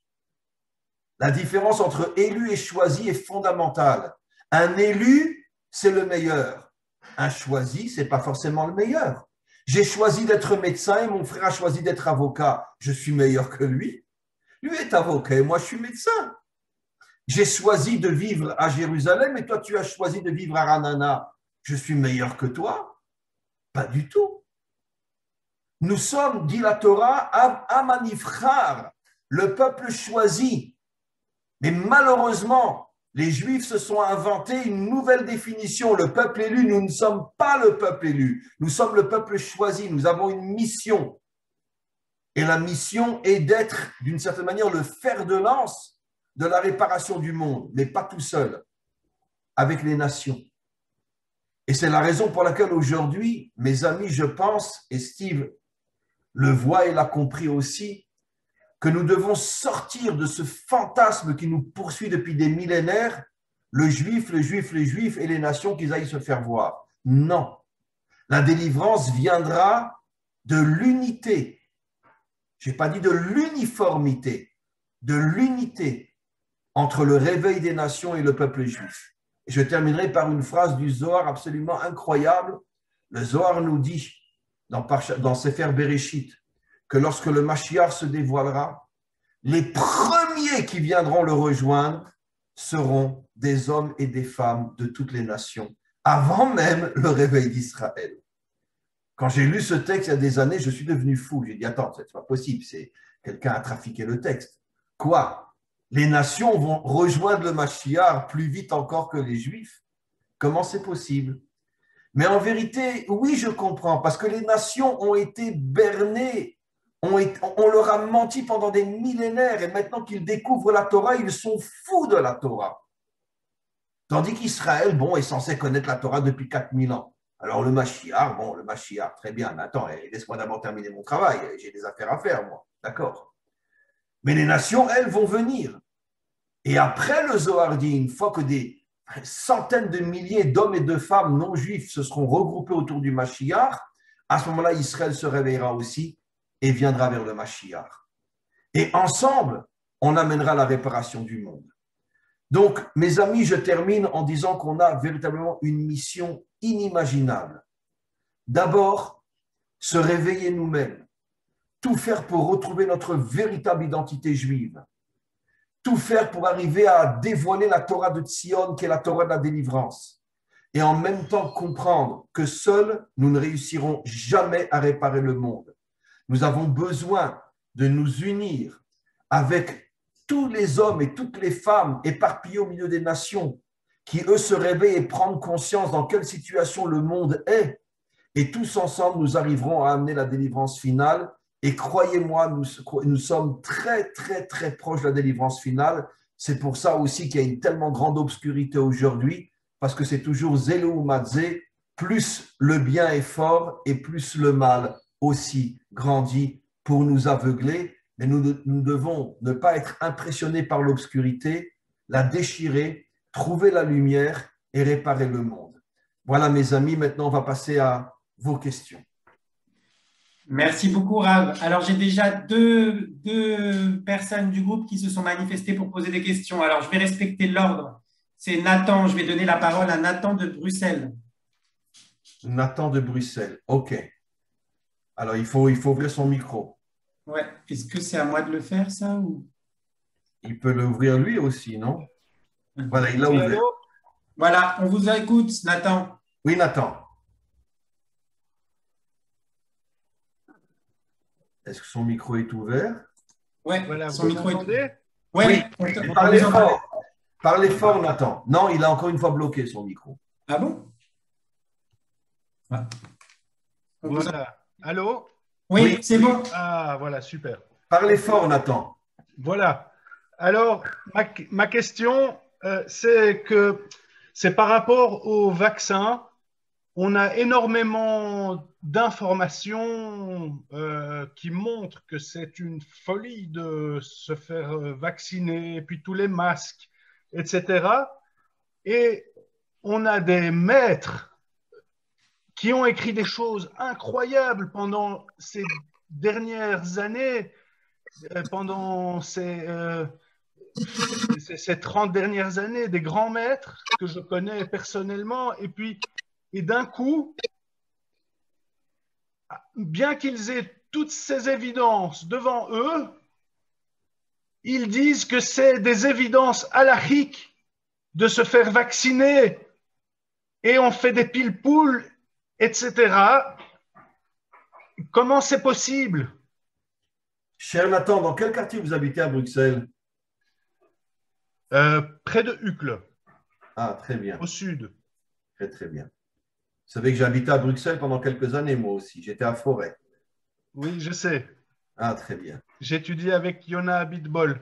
La différence entre élu et choisi est fondamentale. Un élu, c'est le meilleur. Un choisi, ce n'est pas forcément le meilleur. J'ai choisi d'être médecin et mon frère a choisi d'être avocat. Je suis meilleur que lui. Lui est avocat et moi, je suis médecin. J'ai choisi de vivre à Jérusalem et toi, tu as choisi de vivre à Ranana. Je suis meilleur que toi? Pas du tout. Nous sommes, dit la Torah, Amanifrar, le peuple choisi. Mais malheureusement, les Juifs se sont inventés une nouvelle définition. Le peuple élu, nous ne sommes pas le peuple élu. Nous sommes le peuple choisi. Nous avons une mission. Et la mission est d'être, d'une certaine manière, le fer de lance de la réparation du monde, mais pas tout seul, avec les nations. Et c'est la raison pour laquelle aujourd'hui, mes amis, je pense, et Steve le voit et l'a compris aussi, que nous devons sortir de ce fantasme qui nous poursuit depuis des millénaires, le juif, le juif, les juifs et les nations qu'ils aillent se faire voir. Non. La délivrance viendra de l'unité. Je n'ai pas dit de l'uniformité, de l'unité entre le réveil des nations et le peuple juif. Et je terminerai par une phrase du Zohar absolument incroyable. Le Zohar nous dit, dans Sefer Bereshit, que lorsque le Mashiach se dévoilera, les premiers qui viendront le rejoindre seront des hommes et des femmes de toutes les nations, avant même le réveil d'Israël. Quand j'ai lu ce texte il y a des années, je suis devenu fou. J'ai dit, attends, c'est pas possible, c'est quelqu'un a trafiqué le texte. Quoi? Les nations vont rejoindre le Mashiach plus vite encore que les Juifs? Comment c'est possible? Mais en vérité, oui, je comprends, parce que les nations ont été bernées, on leur a menti pendant des millénaires, et maintenant qu'ils découvrent la Torah, ils sont fous de la Torah. Tandis qu'Israël, bon, est censé connaître la Torah depuis 4000 ans. Alors le Mashiach, bon, le Mashiach, très bien, mais attends, laisse-moi d'abord terminer mon travail, j'ai des affaires à faire, moi, d'accord. Mais les nations, elles, vont venir. Et après le Zohar dit, une fois que des centaines de milliers d'hommes et de femmes non juifs se seront regroupés autour du Mashiach, à ce moment-là, Israël se réveillera aussi et viendra vers le Mashiach. Et ensemble, on amènera la réparation du monde. Donc, mes amis, je termine en disant qu'on a véritablement une mission inimaginable. D'abord, se réveiller nous-mêmes, tout faire pour retrouver notre véritable identité juive, tout faire pour arriver à dévoiler la Torah de Tzion, qui est la Torah de la délivrance, et en même temps comprendre que seuls, nous ne réussirons jamais à réparer le monde. Nous avons besoin de nous unir avec tous les hommes et toutes les femmes éparpillés au milieu des nations qui, eux, se réveillent et prennent conscience dans quelle situation le monde est. Et tous ensemble, nous arriverons à amener la délivrance finale. Et croyez-moi, nous sommes très, très, très proches de la délivrance finale. C'est pour ça aussi qu'il y a une tellement grande obscurité aujourd'hui, parce que c'est toujours zélo ou matzé, plus le bien est fort et plus le mal aussi grandit pour nous aveugler. Mais nous devons ne pas être impressionnés par l'obscurité, la déchirer, trouver la lumière et réparer le monde. Voilà mes amis, maintenant on va passer à vos questions. Merci beaucoup, Rav. Alors, j'ai déjà deux personnes du groupe qui se sont manifestées pour poser des questions. Alors, je vais respecter l'ordre. C'est Nathan. Je vais donner la parole à Nathan de Bruxelles. Nathan de Bruxelles. OK. Alors, il faut ouvrir son micro. Ouais. Est-ce que c'est à moi de le faire, ça ou... Il peut l'ouvrir lui aussi, non? Voilà, il l'a ouvert. Voilà, on vous écoute, Nathan. Oui, Nathan. Est-ce que son micro est ouvert? Oui, voilà, son micro est ouvert. Oui, parlez fort. Parlez fort, Nathan. Non, il a encore une fois bloqué son micro. Ah bon? Ah. Voilà. Allô? Oui, c'est bon. Ah, voilà, super. Parlez fort, Nathan. Voilà. Alors, ma question, c'est que c'est par rapport au vaccin. On a énormément d'informations qui montrent que c'est une folie de se faire vacciner, et puis tous les masques, etc. Et on a des maîtres qui ont écrit des choses incroyables pendant ces dernières années, pendant ces 30 dernières années, des grands maîtres que je connais personnellement, et d'un coup, bien qu'ils aient toutes ces évidences devant eux, ils disent que c'est des évidences halachiques de se faire vacciner et on fait des pile-poules, etc. Comment c'est possible? Cher Nathan, dans quel quartier vous habitez à Bruxelles? Près de Uccle. Ah, très bien. Au sud. Très, très bien. Vous savez que j'ai habité à Bruxelles pendant quelques années, moi aussi. J'étais à Forêt. Oui, je sais. Ah, très bien. J'étudiais avec Yona Abitbol.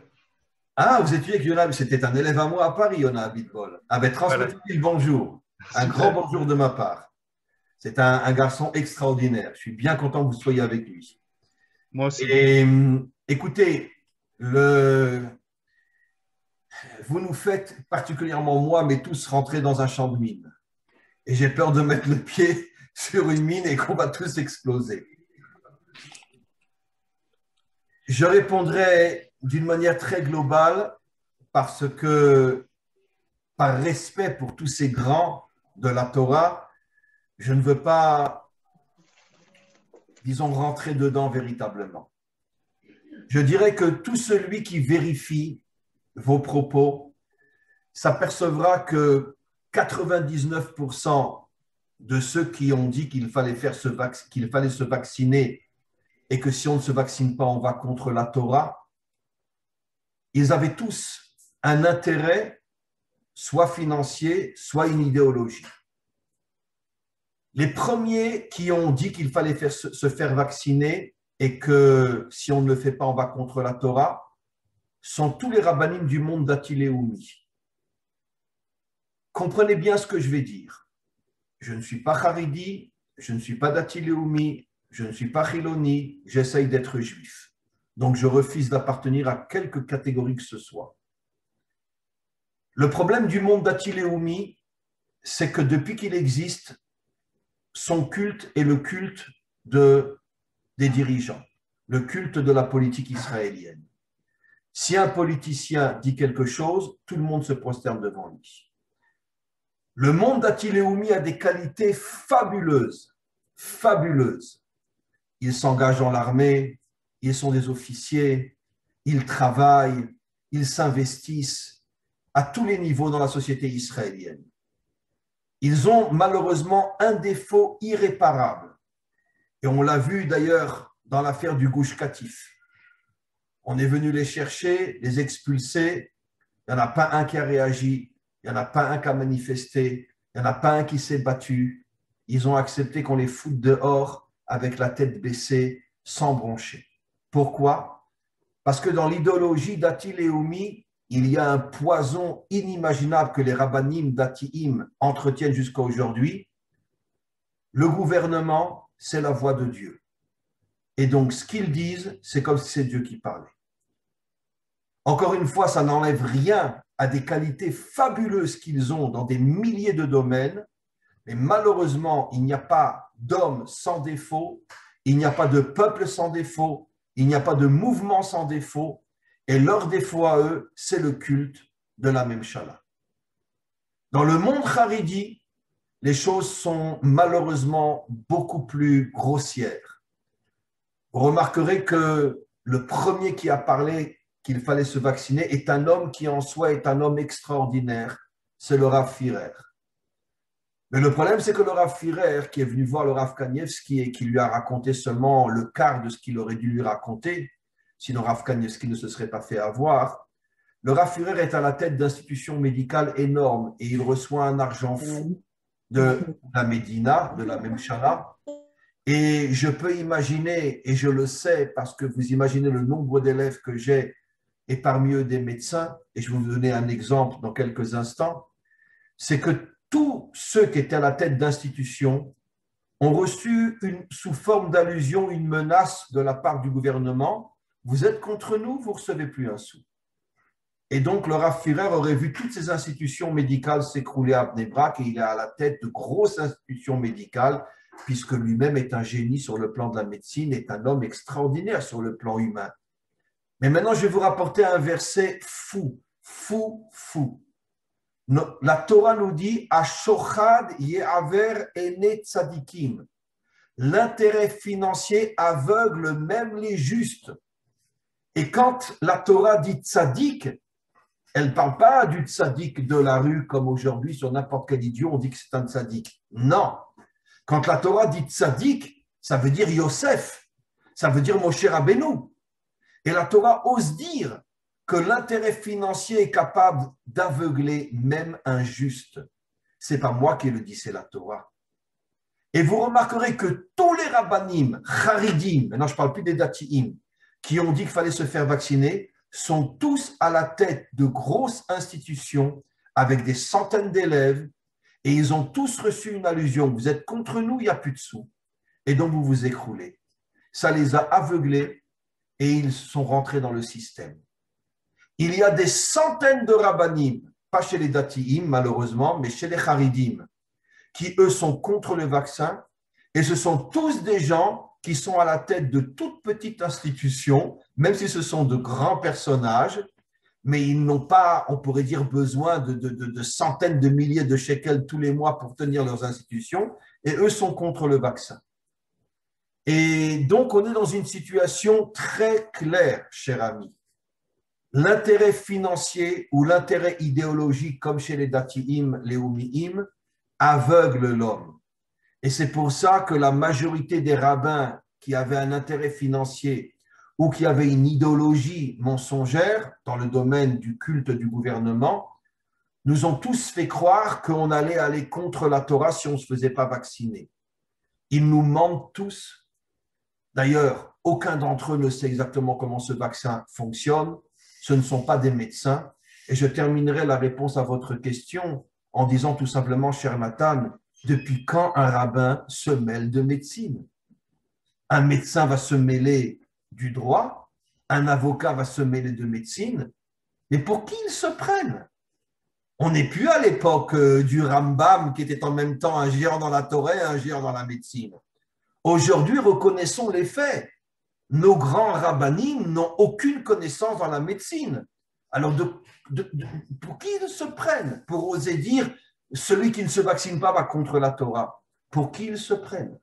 Ah, vous étudiez avec Yona, c'était un élève à moi à Paris, Yona Abitbol. Ah, ben, transmettez-lui le bonjour. Un grand bonjour de ma part. C'est un garçon extraordinaire. Je suis bien content que vous soyez avec lui. Moi aussi. Et écoutez, vous nous faites, particulièrement moi, mais tous rentrer dans un champ de mine. Et j'ai peur de mettre le pied sur une mine et qu'on va tous exploser. Je répondrai d'une manière très globale parce que, par respect pour tous ces grands de la Torah, je ne veux pas, disons, rentrer dedans véritablement. Je dirais que tout celui qui vérifie vos propos s'apercevra que 99% de ceux qui ont dit qu'il fallait se vacciner et que si on ne se vaccine pas, on va contre la Torah, ils avaient tous un intérêt, soit financier, soit une idéologie. Les premiers qui ont dit qu'il fallait se faire vacciner et que si on ne le fait pas, on va contre la Torah, sont tous les rabbinim du monde d'Ati-Leumi. Comprenez bien ce que je vais dire. Je ne suis pas Haridi, je ne suis pas d'Ati-Leumi, je ne suis pas Chiloni, j'essaye d'être juif. Donc je refuse d'appartenir à quelque catégorie que ce soit. Le problème du monde d'Ati-Leumi, c'est que depuis qu'il existe, son culte est le culte des dirigeants, le culte de la politique israélienne. Si un politicien dit quelque chose, tout le monde se prosterne devant lui. Le monde d'Ati-Leumi a des qualités fabuleuses, fabuleuses. Ils s'engagent dans l'armée, ils sont des officiers, ils travaillent, ils s'investissent à tous les niveaux dans la société israélienne. Ils ont malheureusement un défaut irréparable. Et on l'a vu d'ailleurs dans l'affaire du Gush Katif. On est venu les chercher, les expulser. Il n'y en a pas un qui a réagi, il n'y en a pas un qui a manifesté, il n'y en a pas un qui s'est battu. Ils ont accepté qu'on les foute dehors avec la tête baissée, sans broncher. Pourquoi? Parce que dans l'idéologie d'Ati-Leumi, il y a un poison inimaginable que les rabbanim d'Ati-Im entretiennent jusqu'à aujourd'hui. Le gouvernement, c'est la voix de Dieu. Et donc, ce qu'ils disent, c'est comme si c'est Dieu qui parlait. Encore une fois, ça n'enlève rien à des qualités fabuleuses qu'ils ont dans des milliers de domaines, mais malheureusement, il n'y a pas d'homme sans défaut, il n'y a pas de peuple sans défaut, il n'y a pas de mouvement sans défaut, et leur défaut à eux, c'est le culte de la Memshala. Dans le monde Haridi, les choses sont malheureusement beaucoup plus grossières. Vous remarquerez que le premier qui a parlé qu'il fallait se vacciner est un homme qui en soi est un homme extraordinaire, c'est le Rav Firer. Mais le problème, c'est que le Rav Firer, qui est venu voir le Rav Kanievski et qui lui a raconté seulement le quart de ce qu'il aurait dû lui raconter, sinon Rav Kanievski ne se serait pas fait avoir, le Rav Firer est à la tête d'institutions médicales énormes et il reçoit un argent fou de la Médina, de la Memshala. Et je peux imaginer, et je le sais parce que vous imaginez le nombre d'élèves que j'ai, et parmi eux des médecins, et je vais vous donner un exemple dans quelques instants, c'est que tous ceux qui étaient à la tête d'institutions ont reçu sous forme d'allusion une menace de la part du gouvernement. Vous êtes contre nous, vous ne recevez plus un sou. Et donc, le Rav Firer aurait vu toutes ces institutions médicales s'écrouler à Bnei Brak et il est à la tête de grosses institutions médicales puisque lui-même est un génie sur le plan de la médecine, est un homme extraordinaire sur le plan humain. Mais maintenant, je vais vous rapporter un verset fou, fou, fou. La Torah nous dit « Ashochad ye'aver ene tzadikim » l'intérêt financier aveugle même les justes. Et quand la Torah dit tzadik, elle ne parle pas du tzadik de la rue comme aujourd'hui sur n'importe quel idiot, on dit que c'est un tzadik. Non. Quand la Torah dit tzadik, ça veut dire Yosef, ça veut dire Moshe Rabbeinu. Et la Torah ose dire que l'intérêt financier est capable d'aveugler même un juste. Ce n'est pas moi qui le dis, c'est la Torah. Et vous remarquerez que tous les rabbanim, charidim, maintenant je ne parle plus des datiim, qui ont dit qu'il fallait se faire vacciner, sont tous à la tête de grosses institutions avec des centaines d'élèves et ils ont tous reçu une allusion. Vous êtes contre nous, il n'y a plus de sous. Et donc vous vous écroulez. Ça les a aveuglés et ils sont rentrés dans le système. Il y a des centaines de rabbanim, pas chez les datiim malheureusement, mais chez les charidim, qui eux sont contre le vaccin, et ce sont tous des gens qui sont à la tête de toutes petites institutions, même si ce sont de grands personnages, mais ils n'ont pas, on pourrait dire, besoin de centaines de milliers de shekels tous les mois pour tenir leurs institutions, et eux sont contre le vaccin. Et donc, on est dans une situation très claire, cher ami. L'intérêt financier ou l'intérêt idéologique, comme chez les datiim, les umiim, aveugle l'homme. Et c'est pour ça que la majorité des rabbins qui avaient un intérêt financier ou qui avaient une idéologie mensongère dans le domaine du culte du gouvernement, nous ont tous fait croire qu'on allait aller contre la Torah si on ne se faisait pas vacciner. Ils nous mentent tous. D'ailleurs, aucun d'entre eux ne sait exactement comment ce vaccin fonctionne. Ce ne sont pas des médecins. Et je terminerai la réponse à votre question en disant tout simplement, cher Nathan, depuis quand un rabbin se mêle de médecine? Un médecin va se mêler du droit, un avocat va se mêler de médecine, mais pour qui ils se prennent? On n'est plus à l'époque du Rambam qui était en même temps un géant dans la Torah et un géant dans la médecine. Aujourd'hui, reconnaissons les faits. Nos grands rabbinim n'ont aucune connaissance dans la médecine. Alors, pour qui ils se prennent? Pour oser dire, celui qui ne se vaccine pas va contre la Torah. Pour qui ils se prennent?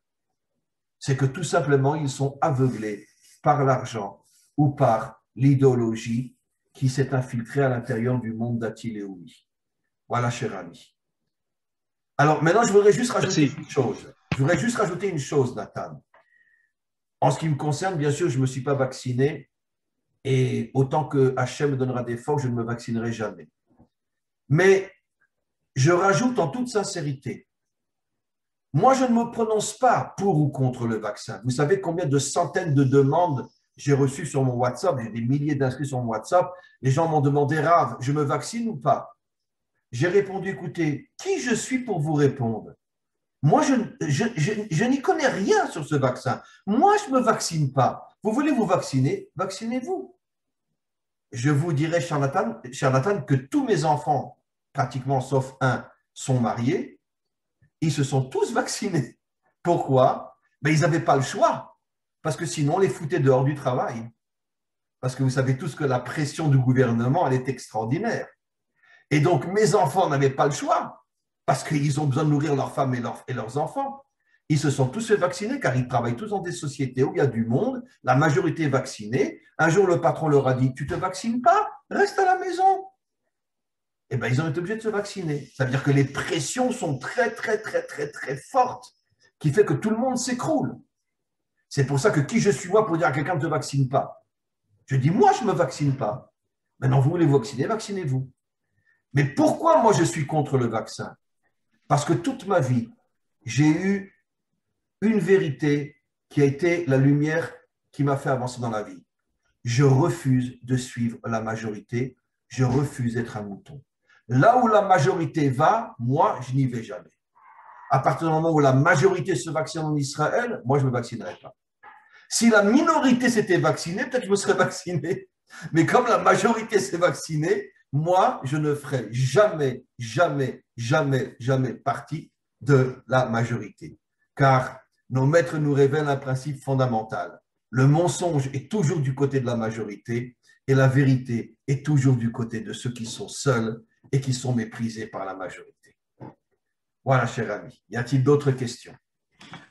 C'est que tout simplement, ils sont aveuglés par l'argent ou par l'idéologie qui s'est infiltrée à l'intérieur du monde d'Atiléoui. Voilà, cher ami. Alors, maintenant, je voudrais juste rajouter une chose. Je voudrais juste rajouter une chose, Nathan. En ce qui me concerne, bien sûr, je ne me suis pas vacciné et autant que Hachem me donnera des forces, je ne me vaccinerai jamais. Mais je rajoute en toute sincérité, moi, je ne me prononce pas pour ou contre le vaccin. Vous savez combien de centaines de demandes j'ai reçues sur mon WhatsApp, j'ai des milliers d'inscrits sur mon WhatsApp, les gens m'ont demandé, Rav, je me vaccine ou pas? J'ai répondu, écoutez, qui je suis pour vous répondre? Moi, je n'y connais rien sur ce vaccin. Moi, je ne me vaccine pas. Vous voulez vous vacciner? Vaccinez-vous. Je vous dirai, cher Nathan, que tous mes enfants, pratiquement sauf un, sont mariés. Ils se sont tous vaccinés. Pourquoi? Ben, ils n'avaient pas le choix. Parce que sinon, on les foutait dehors du travail. Parce que vous savez tous que la pression du gouvernement, elle est extraordinaire. Et donc, mes enfants n'avaient pas le choix. Parce qu'ils ont besoin de nourrir leurs femmes et leurs enfants. Ils se sont tous fait vacciner car ils travaillent tous dans des sociétés où il y a du monde, la majorité est vaccinée. Un jour, le patron leur a dit, tu ne te vaccines pas, reste à la maison. Eh bien, ils ont été obligés de se vacciner. Ça veut dire que les pressions sont très, très, très, très, très fortes, qui fait que tout le monde s'écroule. C'est pour ça que qui je suis moi pour dire à quelqu'un ne te vaccine pas? Je dis, moi, je ne me vaccine pas. Maintenant, vous voulez vous vacciner, vaccinez-vous. Mais pourquoi moi je suis contre le vaccin? Parce que toute ma vie, j'ai eu une vérité qui a été la lumière qui m'a fait avancer dans la vie. Je refuse de suivre la majorité, je refuse d'être un mouton. Là où la majorité va, moi, je n'y vais jamais. À partir du moment où la majorité se vaccine en Israël, moi, je ne me vaccinerai pas. Si la minorité s'était vaccinée, peut-être que je me serais vacciné. Mais comme la majorité s'est vaccinée, moi, je ne ferai jamais, jamais, jamais, jamais partie de la majorité. Car nos maîtres nous révèlent un principe fondamental. Le mensonge est toujours du côté de la majorité et la vérité est toujours du côté de ceux qui sont seuls et qui sont méprisés par la majorité. Voilà, cher ami. Y a-t-il d'autres questions?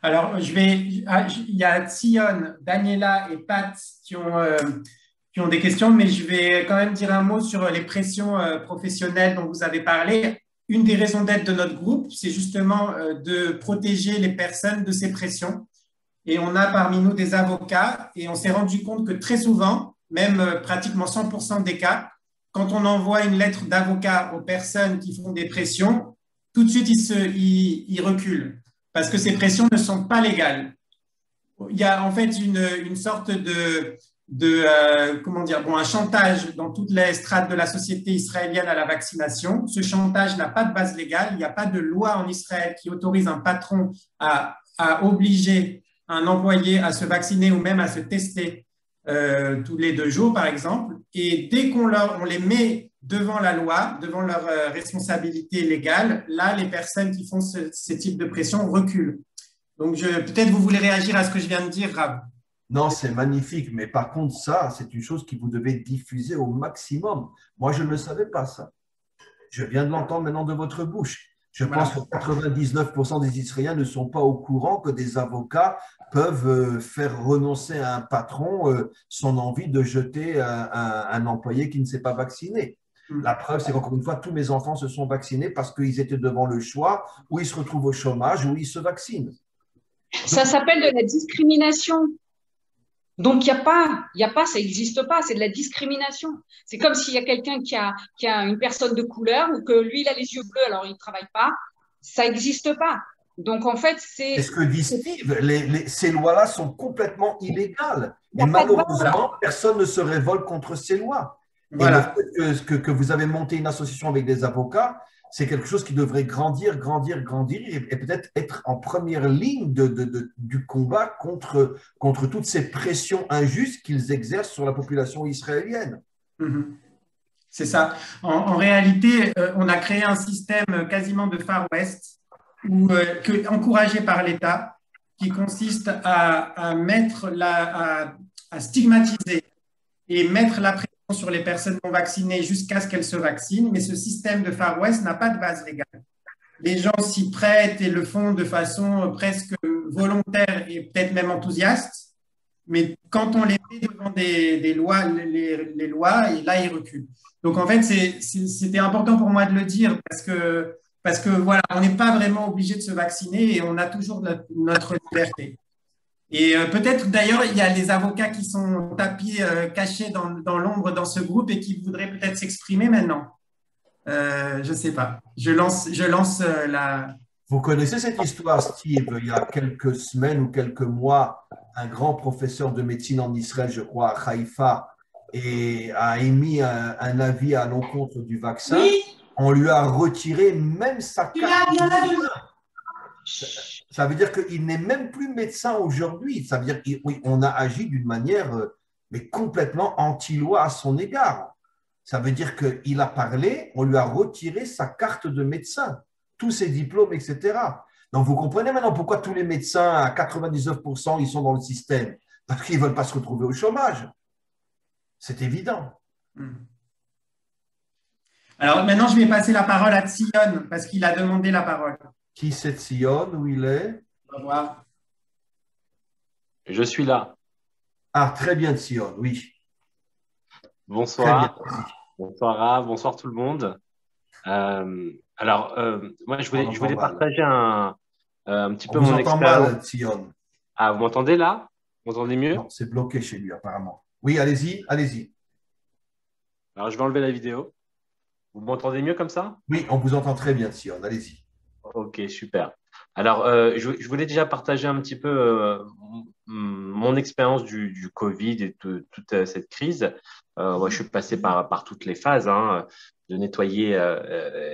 Alors, il y a Sion, Daniela et Pat qui ont des questions, mais je vais quand même dire un mot sur les pressions professionnelles dont vous avez parlé. Une des raisons d'être de notre groupe, c'est justement de protéger les personnes de ces pressions. Et on a parmi nous des avocats et on s'est rendu compte que très souvent, même pratiquement 100% des cas, quand on envoie une lettre d'avocat aux personnes qui font des pressions, tout de suite, ils reculent parce que ces pressions ne sont pas légales. Il y a en fait une sorte un chantage dans toutes les strates de la société israélienne à la vaccination. Ce chantage n'a pas de base légale. Il n'y a pas de loi en Israël qui autorise un patron à obliger un employé à se vacciner ou même à se tester tous les 2 jours, par exemple. Et dès on les met devant la loi, devant leur responsabilité légale, là, les personnes qui font ce type de pression reculent. Donc, peut-être vous voulez réagir à ce que je viens de dire, Rav. Non, c'est magnifique, mais par contre, ça, c'est une chose que vous devez diffuser au maximum. Moi, je ne le savais pas, ça. Je viens de l'entendre maintenant de votre bouche. Je pense que 99% des Israéliens ne sont pas au courant que des avocats peuvent faire renoncer à un patron son envie de jeter un employé qui ne s'est pas vacciné. La preuve, c'est qu'encore une fois, tous mes enfants se sont vaccinés parce qu'ils étaient devant le choix où ils se retrouvent au chômage, où ils se vaccinent. Ça s'appelle de la discrimination. Donc, il y a pas, ça n'existe pas, c'est de la discrimination. C'est comme s'il y a quelqu'un qui a une personne de couleur ou que lui, il a les yeux bleus, alors il ne travaille pas. Ça n'existe pas. Donc, en fait, c'est… C'est ce que dit Steve. Ces lois-là sont complètement illégales. Et malheureusement, personne ne se révolte contre ces lois. Voilà. Et le fait que vous avez monté une association avec des avocats, c'est quelque chose qui devrait grandir et peut-être être en première ligne du combat contre toutes ces pressions injustes qu'ils exercent sur la population israélienne. C'est ça. En réalité, on a créé un système quasiment de Far West, encouragé par l'État, qui consiste à stigmatiser et mettre la pression sur les personnes non vaccinées jusqu'à ce qu'elles se vaccinent, mais ce système de Far West n'a pas de base légale. Les gens s'y prêtent et le font de façon presque volontaire et peut-être même enthousiaste, mais quand on les met devant des lois, les lois, et là, ils reculent. Donc, en fait, c'était important pour moi de le dire parce que voilà, on n'est pas vraiment obligé de se vacciner et on a toujours notre liberté. Et peut-être, d'ailleurs, il y a les avocats qui sont tapis, cachés dans l'ombre dans ce groupe et qui voudraient peut-être s'exprimer maintenant. Je ne sais pas. Je lance la… Vous connaissez cette histoire, Steve? Il y a quelques semaines ou quelques mois, un grand professeur de médecine en Israël, je crois, à Haïfa, a émis un avis à l'encontre du vaccin. Oui. On lui a retiré même sa carte. Ça veut dire qu'il n'est même plus médecin aujourd'hui. Ça veut dire qu'on a agi d'une manière mais complètement anti-loi à son égard. Ça veut dire qu'il a parlé, on lui a retiré sa carte de médecin, tous ses diplômes, etc. Donc, vous comprenez maintenant pourquoi tous les médecins, à 99%, ils sont dans le système. Parce qu'ils ne veulent pas se retrouver au chômage. C'est évident. Alors, maintenant, je vais passer la parole à Sion, parce qu'il a demandé la parole. Qui c'est Sion? Où il est? Au revoir. Je suis là. Ah, très bien, Sion, oui. Bonsoir. Bonsoir, Rav. Bonsoir tout le monde. Moi, je voulais partager un petit peu mon expérience. On vous entend mal, Sion. Ah, vous m'entendez là? Vous m'entendez mieux? Non, c'est bloqué chez lui, apparemment. Oui, allez-y, allez-y. Alors, je vais enlever la vidéo. Vous m'entendez mieux comme ça? Oui, on vous entend très bien, Sion. Allez-y. Ok, super. Alors, je voulais déjà partager un petit peu mon expérience du Covid et de toute cette crise. Moi, je suis passé par toutes les phases, de nettoyer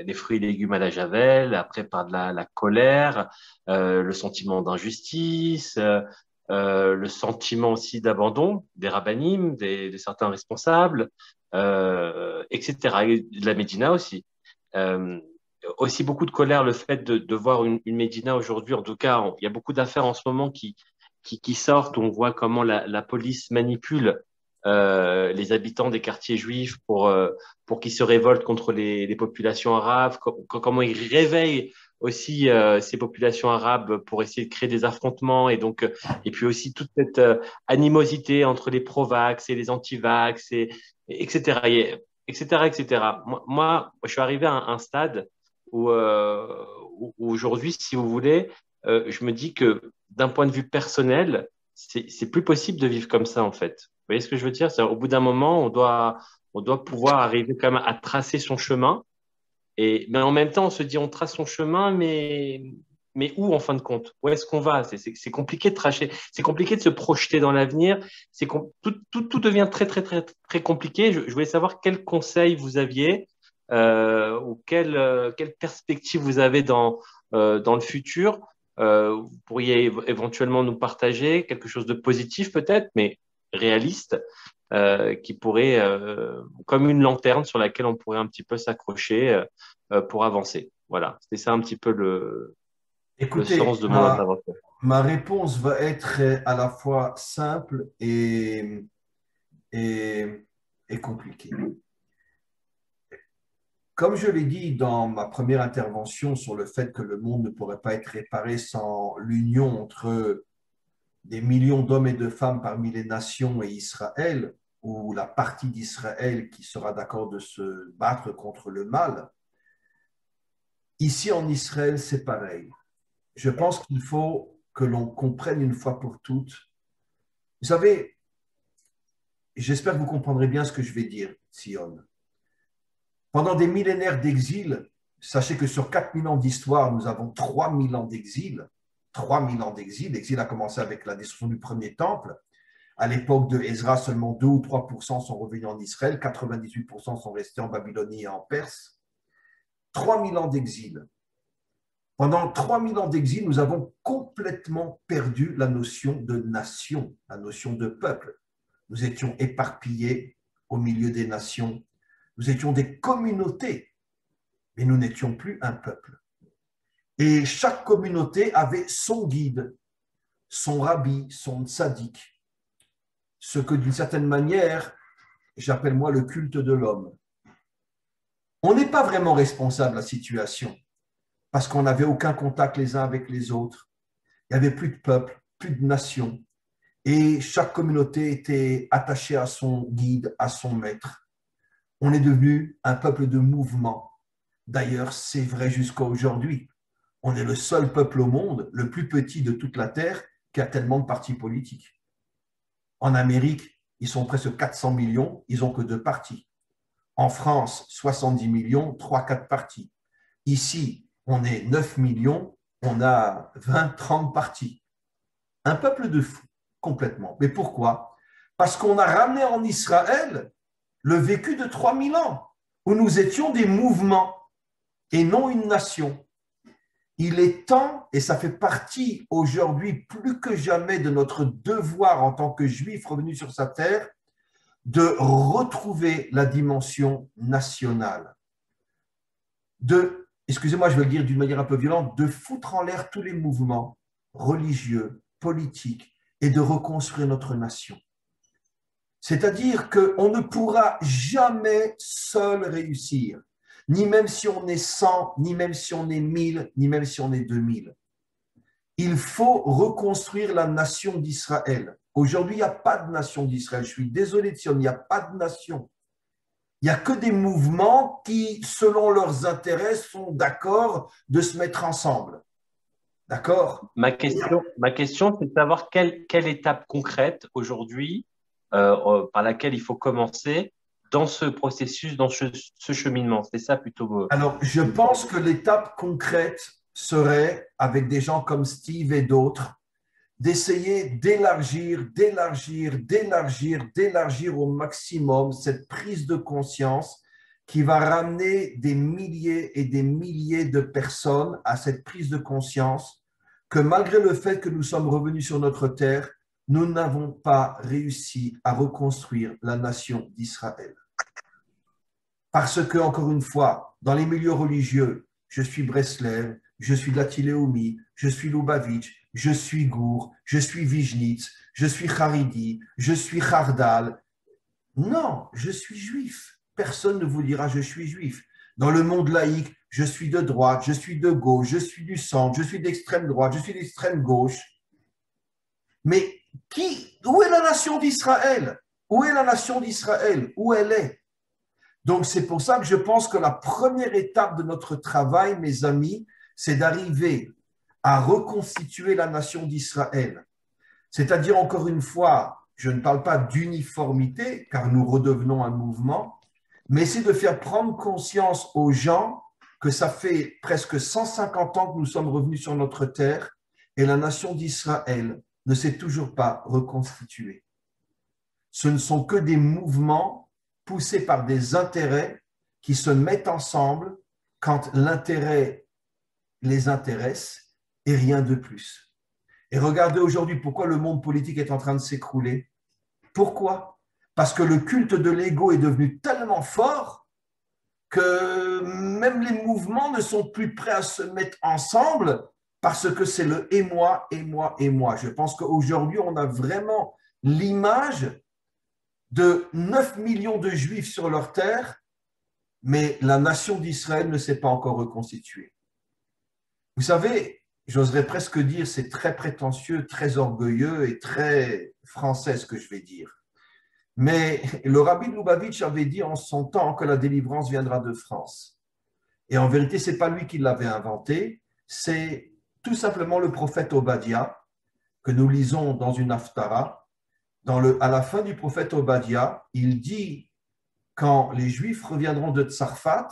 les fruits et légumes à la javel, après par de la colère, le sentiment d'injustice, le sentiment aussi d'abandon des rabbinim, de certains responsables, etc. Et de la Médina aussi. Aussi beaucoup de colère, le fait de voir une Médina aujourd'hui. En tout cas, il y a beaucoup d'affaires en ce moment qui sortent, où on voit comment la police manipule les habitants des quartiers juifs pour qu'ils se révoltent contre les populations arabes, comment ils réveillent aussi ces populations arabes pour essayer de créer des affrontements, et puis aussi toute cette animosité entre les pro-vax et les anti-vax, etc., etc., etc. Moi, je suis arrivé à un stade où aujourd'hui, si vous voulez, je me dis que d'un point de vue personnel, c'est plus possible de vivre comme ça, en fait. Vous voyez ce que je veux dire? Au bout d'un moment, on doit pouvoir arriver quand même à tracer son chemin. Mais en même temps, on se dit, on trace son chemin, mais où, en fin de compte? Où est-ce qu'on va? C'est compliqué de tracer, c'est compliqué de se projeter dans l'avenir. Tout devient très, très, très, très compliqué. Je voulais savoir quels conseils vous aviez, ou quelle perspective vous avez dans le futur. Vous pourriez éventuellement nous partager quelque chose de positif peut-être, mais réaliste qui pourrait, comme une lanterne sur laquelle on pourrait un petit peu s'accrocher pour avancer. Voilà, c'était ça un petit peu le Écoutez, sens de mon intervention. ma réponse va être à la fois simple et compliquée. Comme je l'ai dit dans ma première intervention sur le fait que le monde ne pourrait pas être réparé sans l'union entre des millions d'hommes et de femmes parmi les nations et Israël, ou la partie d'Israël qui sera d'accord de se battre contre le mal, ici en Israël, c'est pareil. Je pense qu'il faut que l'on comprenne une fois pour toutes. Vous savez, j'espère que vous comprendrez bien ce que je vais dire, Sion. Pendant des millénaires d'exil, sachez que sur 4000 ans d'histoire, nous avons 3000 ans d'exil. 3000 ans d'exil. L'exil a commencé avec la destruction du premier temple. À l'époque de Ezra, seulement 2 ou 3% sont revenus en Israël, 98% sont restés en Babylonie et en Perse. 3000 ans d'exil. Pendant 3000 ans d'exil, nous avons complètement perdu la notion de nation, la notion de peuple. Nous étions éparpillés au milieu des nations. Nous étions des communautés, mais nous n'étions plus un peuple. Et chaque communauté avait son guide, son rabbi, son tzaddik, ce que d'une certaine manière, j'appelle moi le culte de l'homme. On n'est pas vraiment responsable de la situation, parce qu'on n'avait aucun contact les uns avec les autres. Il n'y avait plus de peuple, plus de nation, et chaque communauté était attachée à son guide, à son maître. On est devenu un peuple de mouvement. D'ailleurs, c'est vrai jusqu'à aujourd'hui. On est le seul peuple au monde, le plus petit de toute la Terre, qui a tellement de partis politiques. En Amérique, ils sont presque 400 millions, ils n'ont que 2 partis. En France, 70 millions, 3-4 partis. Ici, on est 9 millions, on a 20-30 partis. Un peuple de fous, complètement. Mais pourquoi? Parce qu'on a ramené en Israël le vécu de 3000 ans, où nous étions des mouvements et non une nation. Il est temps, et ça fait partie aujourd'hui plus que jamais de notre devoir en tant que Juifs revenus sur sa terre, de retrouver la dimension nationale. Excusez-moi, je vais le dire d'une manière un peu violente, de foutre en l'air tous les mouvements religieux, politiques, et de reconstruire notre nation. C'est-à-dire qu'on ne pourra jamais seul réussir, ni même si on est 100, ni même si on est 1000, ni même si on est 2000. Il faut reconstruire la nation d'Israël. Aujourd'hui, il n'y a pas de nation d'Israël. Je suis désolé, Sion, il n'y a pas de nation. Il n'y a que des mouvements qui, selon leurs intérêts, sont d'accord de se mettre ensemble. D'accord? Ma question, c'est de savoir quelle étape concrète aujourd'hui par laquelle il faut commencer dans ce processus, dans ce cheminement. C'est ça plutôt. Alors, je pense que l'étape concrète serait, avec des gens comme Steve et d'autres, d'essayer d'élargir au maximum cette prise de conscience qui va ramener des milliers et des milliers de personnes à cette prise de conscience que malgré le fait que nous sommes revenus sur notre terre, nous n'avons pas réussi à reconstruire la nation d'Israël. Parce que, encore une fois, dans les milieux religieux, je suis Breslev, je suis Dati-Leumi, je suis Lubavitch, je suis Gour, je suis Vijnitz, je suis Haridi, je suis Khardal. Non, je suis juif. Personne ne vous dira je suis juif. Dans le monde laïque, je suis de droite, je suis de gauche, je suis du centre, je suis d'extrême droite, je suis d'extrême gauche. Mais où est la nation d'Israël? Où est la nation d'Israël? Où elle est? Donc, c'est pour ça que je pense que la première étape de notre travail, mes amis, c'est d'arriver à reconstituer la nation d'Israël. C'est-à-dire, encore une fois, je ne parle pas d'uniformité, car nous redevenons un mouvement, mais c'est de faire prendre conscience aux gens que ça fait presque 150 ans que nous sommes revenus sur notre terre et la nation d'Israël ne s'est toujours pas reconstituée. Ce ne sont que des mouvements poussés par des intérêts qui se mettent ensemble quand l'intérêt les intéresse et rien de plus. Et regardez aujourd'hui pourquoi le monde politique est en train de s'écrouler. Pourquoi? Parce que le culte de l'ego est devenu tellement fort que même les mouvements ne sont plus prêts à se mettre ensemble parce que c'est le et moi, et moi, et moi. Je pense qu'aujourd'hui, on a vraiment l'image de 9 millions de Juifs sur leur terre, mais la nation d'Israël ne s'est pas encore reconstituée. Vous savez, j'oserais presque dire, c'est très prétentieux, très orgueilleux et très français ce que je vais dire. Mais le rabbi de Lubavitch avait dit en son temps que la délivrance viendra de France. Et en vérité, ce n'est pas lui qui l'avait inventé, c'est tout simplement le prophète Obadiah, que nous lisons dans une haftara. À la fin du prophète Obadiah, il dit, quand les Juifs reviendront de Tsarfat,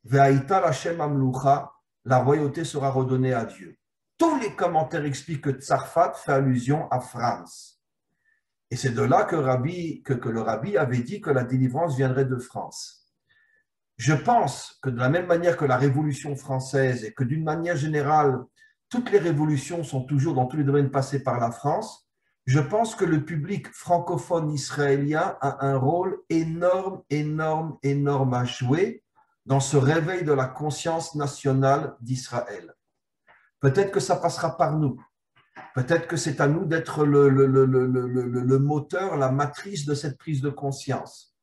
Ve'aïta Hashem Amloucha, la royauté sera redonnée à Dieu. Tous les commentaires expliquent que Tsarfat fait allusion à France. Et c'est de là que le rabbi avait dit que la délivrance viendrait de France. Je pense que de la même manière que la Révolution française et que d'une manière générale, toutes les révolutions sont toujours dans tous les domaines passés par la France, je pense que le public francophone israélien a un rôle énorme, énorme, énorme à jouer dans ce réveil de la conscience nationale d'Israël. Peut-être que ça passera par nous. Peut-être que c'est à nous d'être le moteur, la matrice de cette prise de conscience.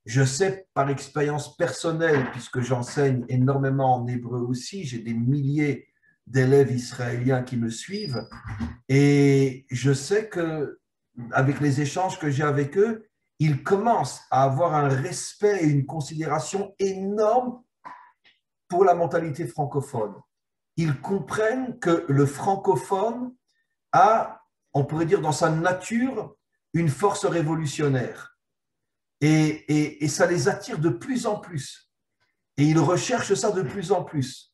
Je sais par expérience personnelle, puisque j'enseigne énormément en hébreu aussi, j'ai des milliers d'élèves israéliens qui me suivent, et je sais que avec les échanges que j'ai avec eux, ils commencent à avoir un respect et une considération énorme pour la mentalité francophone. Ils comprennent que le francophone a, on pourrait dire dans sa nature, une force révolutionnaire. Et ça les attire de plus en plus. Et ils recherchent ça de plus en plus.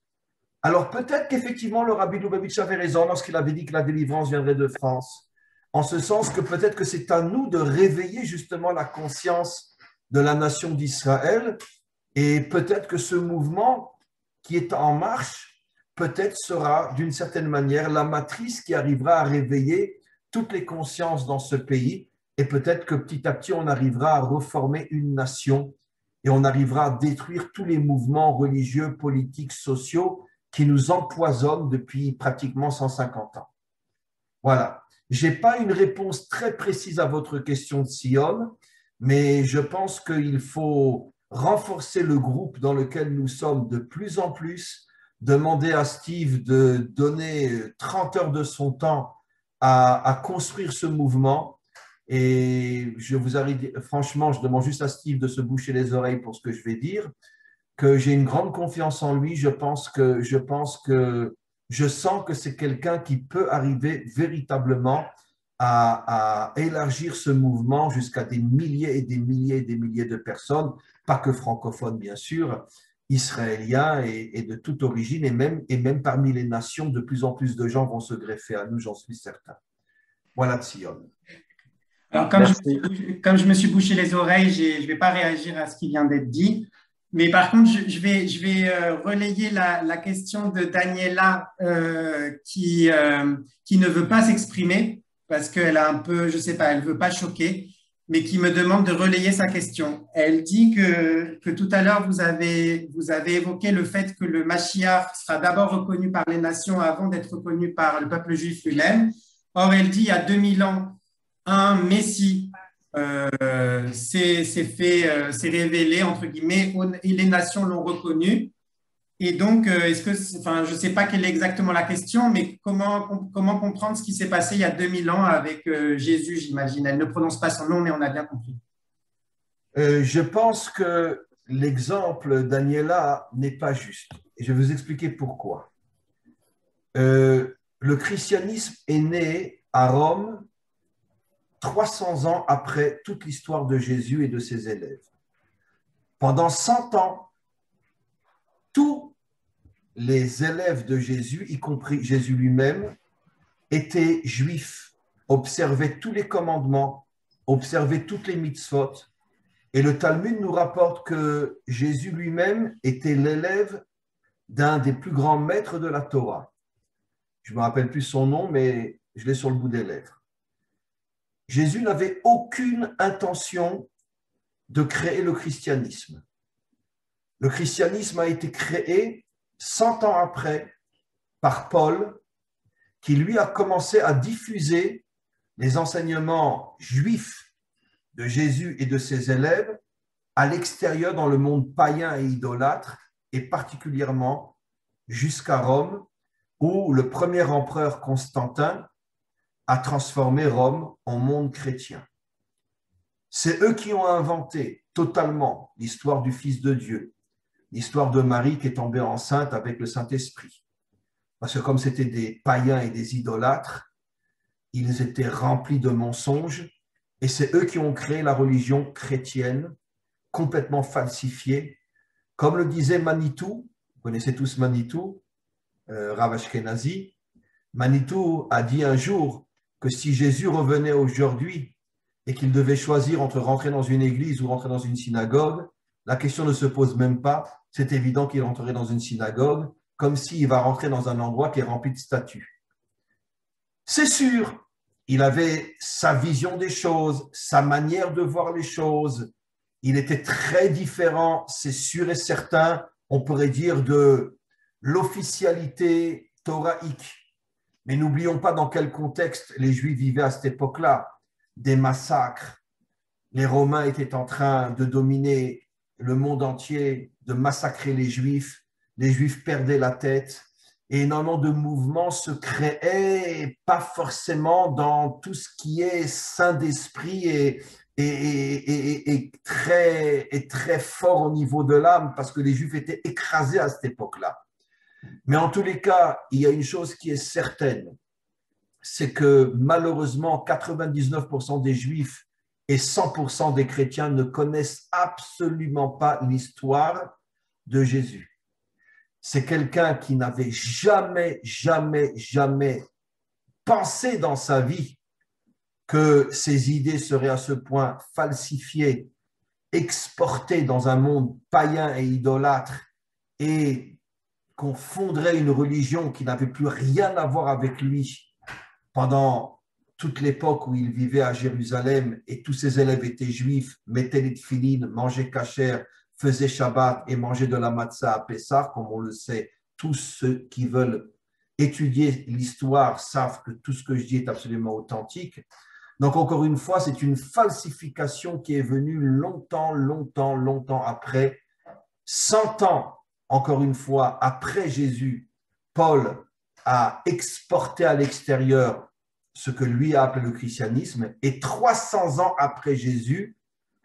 Alors peut-être qu'effectivement le rabbi Lubavitch avait raison lorsqu'il avait dit que la délivrance viendrait de France, en ce sens que peut-être que c'est à nous de réveiller justement la conscience de la nation d'Israël, et peut-être que ce mouvement qui est en marche, peut-être sera d'une certaine manière la matrice qui arrivera à réveiller toutes les consciences dans ce pays, et peut-être que petit à petit on arrivera à reformer une nation et on arrivera à détruire tous les mouvements religieux, politiques, sociaux qui nous empoisonnent depuis pratiquement 150 ans. Voilà. Je n'ai pas une réponse très précise à votre question de Sion, mais je pense qu'il faut renforcer le groupe dans lequel nous sommes de plus en plus, demander à Steve de donner 30 heures de son temps à construire ce mouvement. Et je vous arrive, franchement, je demande juste à Steve de se boucher les oreilles pour ce que je vais dire, que j'ai une grande confiance en lui. Je sens que c'est quelqu'un qui peut arriver véritablement à élargir ce mouvement jusqu'à des milliers et des milliers et des milliers de personnes, pas que francophones bien sûr, israéliens et de toute origine, et même parmi les nations, de plus en plus de gens vont se greffer à nous, j'en suis certain. Voilà, Sion. Alors, comme je me suis bouché les oreilles, je ne vais pas réagir à ce qui vient d'être dit. Mais par contre, je vais relayer la question de Daniela qui ne veut pas s'exprimer parce qu'elle a un peu, je ne sais pas, elle ne veut pas choquer, mais qui me demande de relayer sa question. Elle dit que tout à l'heure, vous avez évoqué le fait que le Mashiach sera d'abord reconnu par les nations avant d'être reconnu par le peuple juif lui-même. Or, elle dit il y a 2000 ans, un Messie s'est révélé, entre guillemets, et les nations l'ont reconnu. Et donc, je ne sais pas quelle est exactement la question, mais comment comprendre ce qui s'est passé il y a 2000 ans avec Jésus, j'imagine. Elle ne prononce pas son nom, mais on a bien compris. Je pense que l'exemple Daniela n'est pas juste. Et je vais vous expliquer pourquoi. Le christianisme est né à Rome 300 ans après toute l'histoire de Jésus et de ses élèves. Pendant 100 ans, tous les élèves de Jésus, y compris Jésus lui-même, étaient juifs, observaient tous les commandements, observaient toutes les mitzvot. Et le Talmud nous rapporte que Jésus lui-même était l'élève d'un des plus grands maîtres de la Torah. Je ne me rappelle plus son nom, mais je l'ai sur le bout des lèvres. Jésus n'avait aucune intention de créer le christianisme. Le christianisme a été créé 100 ans après par Paul, qui lui a commencé à diffuser les enseignements juifs de Jésus et de ses élèves à l'extérieur dans le monde païen et idolâtre, et particulièrement jusqu'à Rome, où le premier empereur Constantin a transformé Rome en monde chrétien. C'est eux qui ont inventé totalement l'histoire du Fils de Dieu, l'histoire de Marie qui est tombée enceinte avec le Saint-Esprit. Parce que comme c'était des païens et des idolâtres, ils étaient remplis de mensonges, et c'est eux qui ont créé la religion chrétienne, complètement falsifiée. Comme le disait Manitou, vous connaissez tous Manitou, Rav Ashkenazi, Manitou a dit un jour que si Jésus revenait aujourd'hui et qu'il devait choisir entre rentrer dans une église ou rentrer dans une synagogue, la question ne se pose même pas. C'est évident qu'il rentrerait dans une synagogue, comme s'il va rentrer dans un endroit qui est rempli de statues. C'est sûr, il avait sa vision des choses, sa manière de voir les choses. Il était très différent, c'est sûr et certain, on pourrait dire, de l'officialité thoraïque. Mais n'oublions pas dans quel contexte les Juifs vivaient à cette époque-là. Des massacres. Les Romains étaient en train de dominer le monde entier, de massacrer les Juifs. Les Juifs perdaient la tête. Et énormément de mouvements se créaient, pas forcément dans tout ce qui est saint d'esprit et très fort au niveau de l'âme, parce que les Juifs étaient écrasés à cette époque-là. Mais en tous les cas, il y a une chose qui est certaine, c'est que malheureusement, 99% des Juifs et 100% des chrétiens ne connaissent absolument pas l'histoire de Jésus. C'est quelqu'un qui n'avait jamais pensé dans sa vie que ses idées seraient à ce point falsifiées, exportées dans un monde païen et idolâtre, et qu'on fonderait une religion qui n'avait plus rien à voir avec lui pendant toute l'époque où il vivait à Jérusalem et tous ses élèves étaient juifs, mettaient les tefilines, mangeaient kasher, faisaient Shabbat et mangeaient de la matzah à Pessah, comme on le sait. Tous ceux qui veulent étudier l'histoire savent que tout ce que je dis est absolument authentique. Donc encore une fois, c'est une falsification qui est venue longtemps après, 100 ans. Encore une fois, après Jésus, Paul a exporté à l'extérieur ce que lui a appelé le christianisme, et 300 ans après Jésus,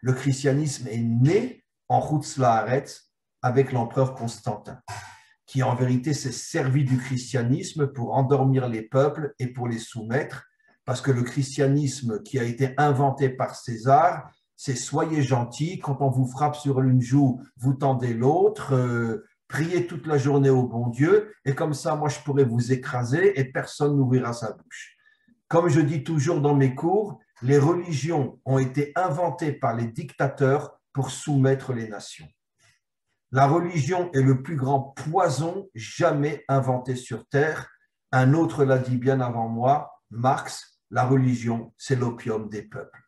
le christianisme est né en Chutz La'aretz avec l'empereur Constantin, qui en vérité s'est servi du christianisme pour endormir les peuples et pour les soumettre, parce que le christianisme qui a été inventé par César, c'est soyez gentils, quand on vous frappe sur une joue, vous tendez l'autre, priez toute la journée au bon Dieu, et comme ça, moi, je pourrais vous écraser et personne n'ouvrira sa bouche. Comme je dis toujours dans mes cours, les religions ont été inventées par les dictateurs pour soumettre les nations. La religion est le plus grand poison jamais inventé sur Terre. Un autre l'a dit bien avant moi, Marx, la religion, c'est l'opium des peuples.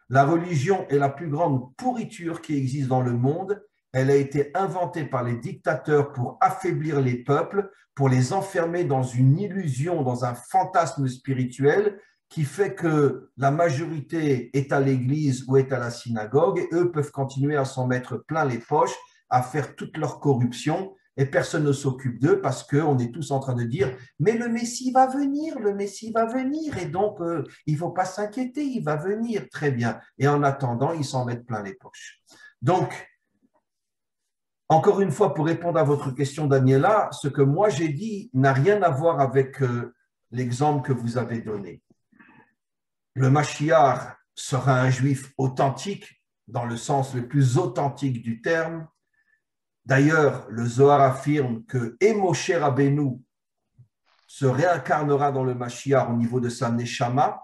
La religion est la plus grande pourriture qui existe dans le monde. Elle a été inventée par les dictateurs pour affaiblir les peuples, pour les enfermer dans une illusion, dans un fantasme spirituel qui fait que la majorité est à l'église ou est à la synagogue et eux peuvent continuer à s'en mettre plein les poches, à faire toute leur corruption et personne ne s'occupe d'eux parce qu'on est tous en train de dire « mais le Messie va venir et donc il ne faut pas s'inquiéter, il va venir très bien ». Et en attendant, ils s'en mettent plein les poches. Donc, encore une fois, pour répondre à votre question, Daniela, ce que moi j'ai dit n'a rien à voir avec l'exemple que vous avez donné. Le Mashiach sera un juif authentique, dans le sens le plus authentique du terme. D'ailleurs, le Zohar affirme que Moshe Rabbeinu se réincarnera dans le Mashiach au niveau de sa Neshama.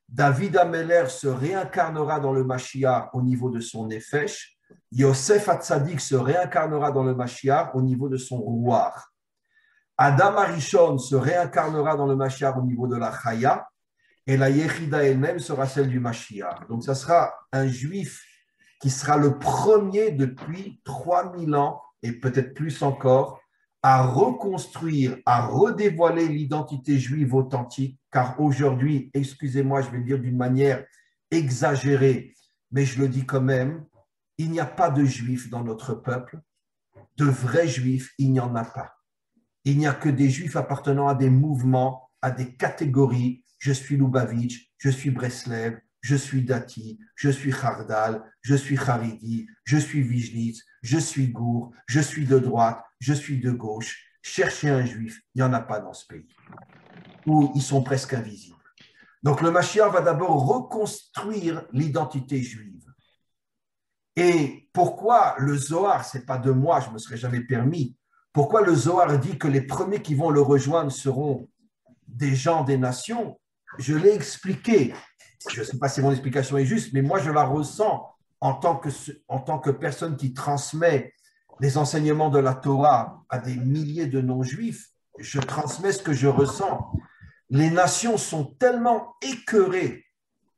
David Ameler se réincarnera dans le Mashiach au niveau de son Nefesh. Yosef Hatzadik se réincarnera dans le Mashiach au niveau de son Rouar. Adam Arishon se réincarnera dans le Mashiach au niveau de la Chaya. et la Yechida elle-même sera celle du Mashiach. Donc, ça sera un juif qui sera le premier depuis 3000 ans, et peut-être plus encore, à reconstruire, à redévoiler l'identité juive authentique, car aujourd'hui, excusez-moi, je vais le dire d'une manière exagérée, mais je le dis quand même, il n'y a pas de juifs dans notre peuple, de vrais juifs, il n'y en a pas. Il n'y a que des juifs appartenant à des mouvements, à des catégories. Je suis Lubavitch, je suis Breslev, je suis Dati, je suis Khardal, je suis Haridi, je suis Vijnitz, je suis Gour, je suis de droite, je suis de gauche. Cherchez un juif, il n'y en a pas dans ce pays, où ils sont presque invisibles. Donc le Mashiach va d'abord reconstruire l'identité juive. Et pourquoi le Zohar, ce n'est pas de moi, je ne me serais jamais permis, pourquoi le Zohar dit que les premiers qui vont le rejoindre seront des gens des nations? Je l'ai expliqué. Je ne sais pas si mon explication est juste, mais moi je la ressens en tant que personne qui transmet les enseignements de la Torah à des milliers de non-juifs. Je transmets ce que je ressens. Les nations sont tellement écœurées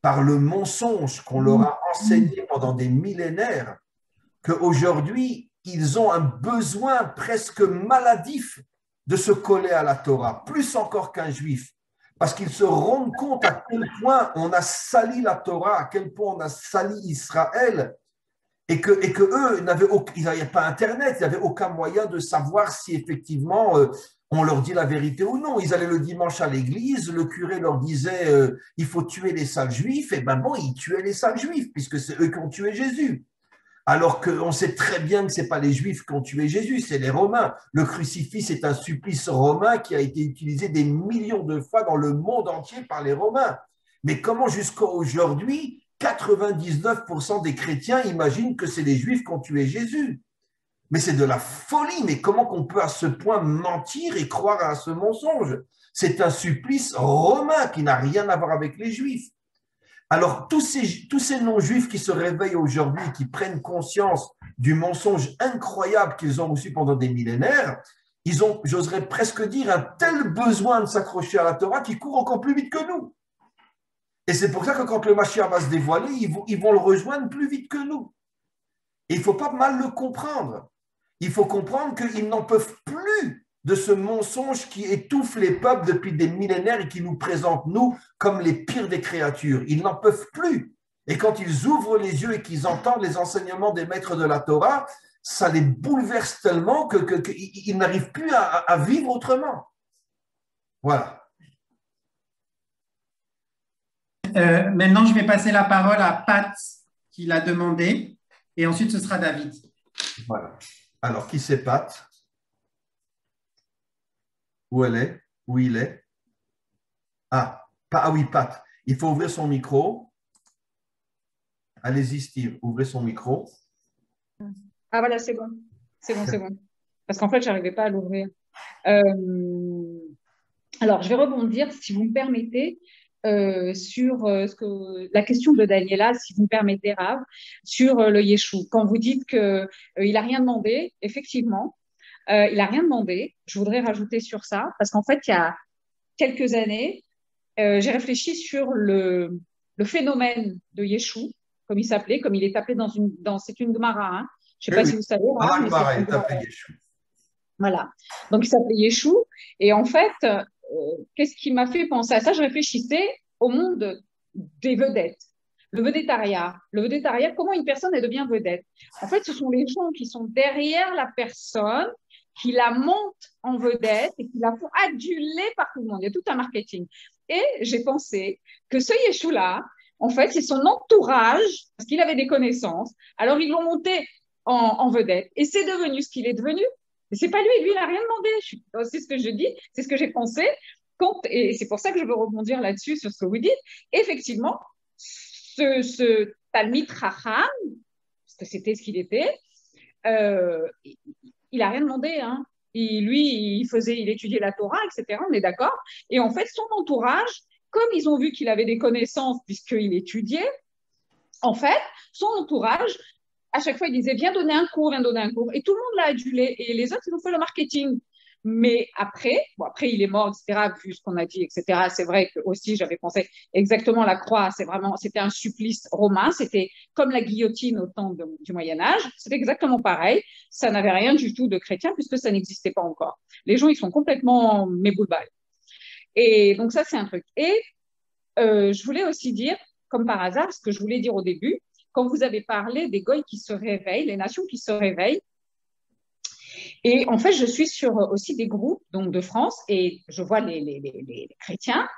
par le mensonge qu'on leur a enseigné pendant des millénaires qu'aujourd'hui, ils ont un besoin presque maladif de se coller à la Torah, plus encore qu'un juif, parce qu'ils se rendent compte à quel point on a sali la Torah, à quel point on a sali Israël, et que eux, ils n'avaient pas Internet, ils n'avaient aucun moyen de savoir si effectivement on leur dit la vérité ou non. Ils allaient le dimanche à l'église, le curé leur disait il faut tuer les sales juifs, et ben bon, ils tuaient les sales juifs, puisque c'est eux qui ont tué Jésus. Alors qu'on sait très bien que ce n'est pas les Juifs qui ont tué Jésus, c'est les Romains. Le crucifix est un supplice romain qui a été utilisé des millions de fois dans le monde entier par les Romains. Mais comment jusqu'à aujourd'hui, 99% des chrétiens imaginent que c'est les Juifs qui ont tué Jésus? Mais c'est de la folie. Mais comment qu'on peut à ce point mentir et croire à ce mensonge? C'est un supplice romain qui n'a rien à voir avec les Juifs. Alors, tous ces non-juifs qui se réveillent aujourd'hui, qui prennent conscience du mensonge incroyable qu'ils ont reçu pendant des millénaires, ils ont, j'oserais presque dire, un tel besoin de s'accrocher à la Torah qu'ils courent encore plus vite que nous. Et c'est pour ça que quand le Mashiach va se dévoiler, ils vont le rejoindre plus vite que nous. Et il ne faut pas mal le comprendre. Il faut comprendre qu'ils n'en peuvent plus de ce mensonge qui étouffe les peuples depuis des millénaires et qui nous présente, nous, comme les pires des créatures. Ils n'en peuvent plus. Et quand ils ouvrent les yeux et qu'ils entendent les enseignements des maîtres de la Torah, ça les bouleverse tellement qu'ils n'arrivent plus à vivre autrement. Voilà. Maintenant, je vais passer la parole à Pat, qui l'a demandé, et ensuite ce sera David. Voilà. Alors, qui c'est Pat? Où elle est? Où il est? Ah oui, Pat. Il faut ouvrir son micro. Allez-y, Steve, ouvrez son micro. Ah voilà, c'est bon. C'est bon. Parce qu'en fait, je n'arrivais pas à l'ouvrir. Alors, je vais rebondir, si vous me permettez, sur la question de Daniela, si vous me permettez, Rav, sur le Yeshua. Quand vous dites qu'il n'a rien demandé, effectivement, il n'a rien demandé. Je voudrais rajouter sur ça, parce qu'en fait, il y a quelques années, j'ai réfléchi sur le phénomène de Yeshua, comme il s'appelait, comme il est appelé c'est une Gemara, hein. Je ne sais pas si vous savez. La Gemara est appelée Yeshua. Voilà. Donc, il s'appelait Yeshua. Et en fait, qu'est-ce qui m'a fait penser à ça? Je réfléchissais au monde des vedettes. Le vedettariat. Comment une personne elle devient vedette? En fait, ce sont les gens qui sont derrière la personne, qui la montent en vedette et qui la font aduler par tout le monde. Il y a tout un marketing. Et j'ai pensé que ce Yeshua-là, en fait, c'est son entourage, parce qu'il avait des connaissances. Alors, ils l'ont monté en vedette. Et c'est devenu ce qu'il est devenu. Mais c'est pas lui, il n'a rien demandé. C'est ce que je dis, c'est ce que j'ai pensé. Et c'est pour ça que je veux rebondir là-dessus, sur ce que vous dites. Effectivement, ce Talmid Chacham, parce que c'était ce qu'il était, il n'a rien demandé. Hein. Il étudiait la Torah, etc. On est d'accord. Et en fait, son entourage, comme ils ont vu qu'il avait des connaissances puisqu'il étudiait, en fait, son entourage, à chaque fois, il disait viens donner un cours. Et tout le monde l'a adulé. Et les autres, ils ont fait le marketing. Mais après, bon, après il est mort, etc., vu ce qu'on a dit, etc., c'est vrai que aussi j'avais pensé exactement la croix, c'était un supplice romain, c'était comme la guillotine au temps du Moyen-Âge, c'était exactement pareil, ça n'avait rien du tout de chrétien puisque ça n'existait pas encore. Les gens, ils sont complètement méboulbal. Et donc ça, c'est un truc. Et je voulais aussi dire, comme par hasard, ce que je voulais dire au début, quand vous avez parlé des goïs qui se réveillent, les nations qui se réveillent, et en fait, je suis sur aussi des groupes donc de France et je vois les chrétiens.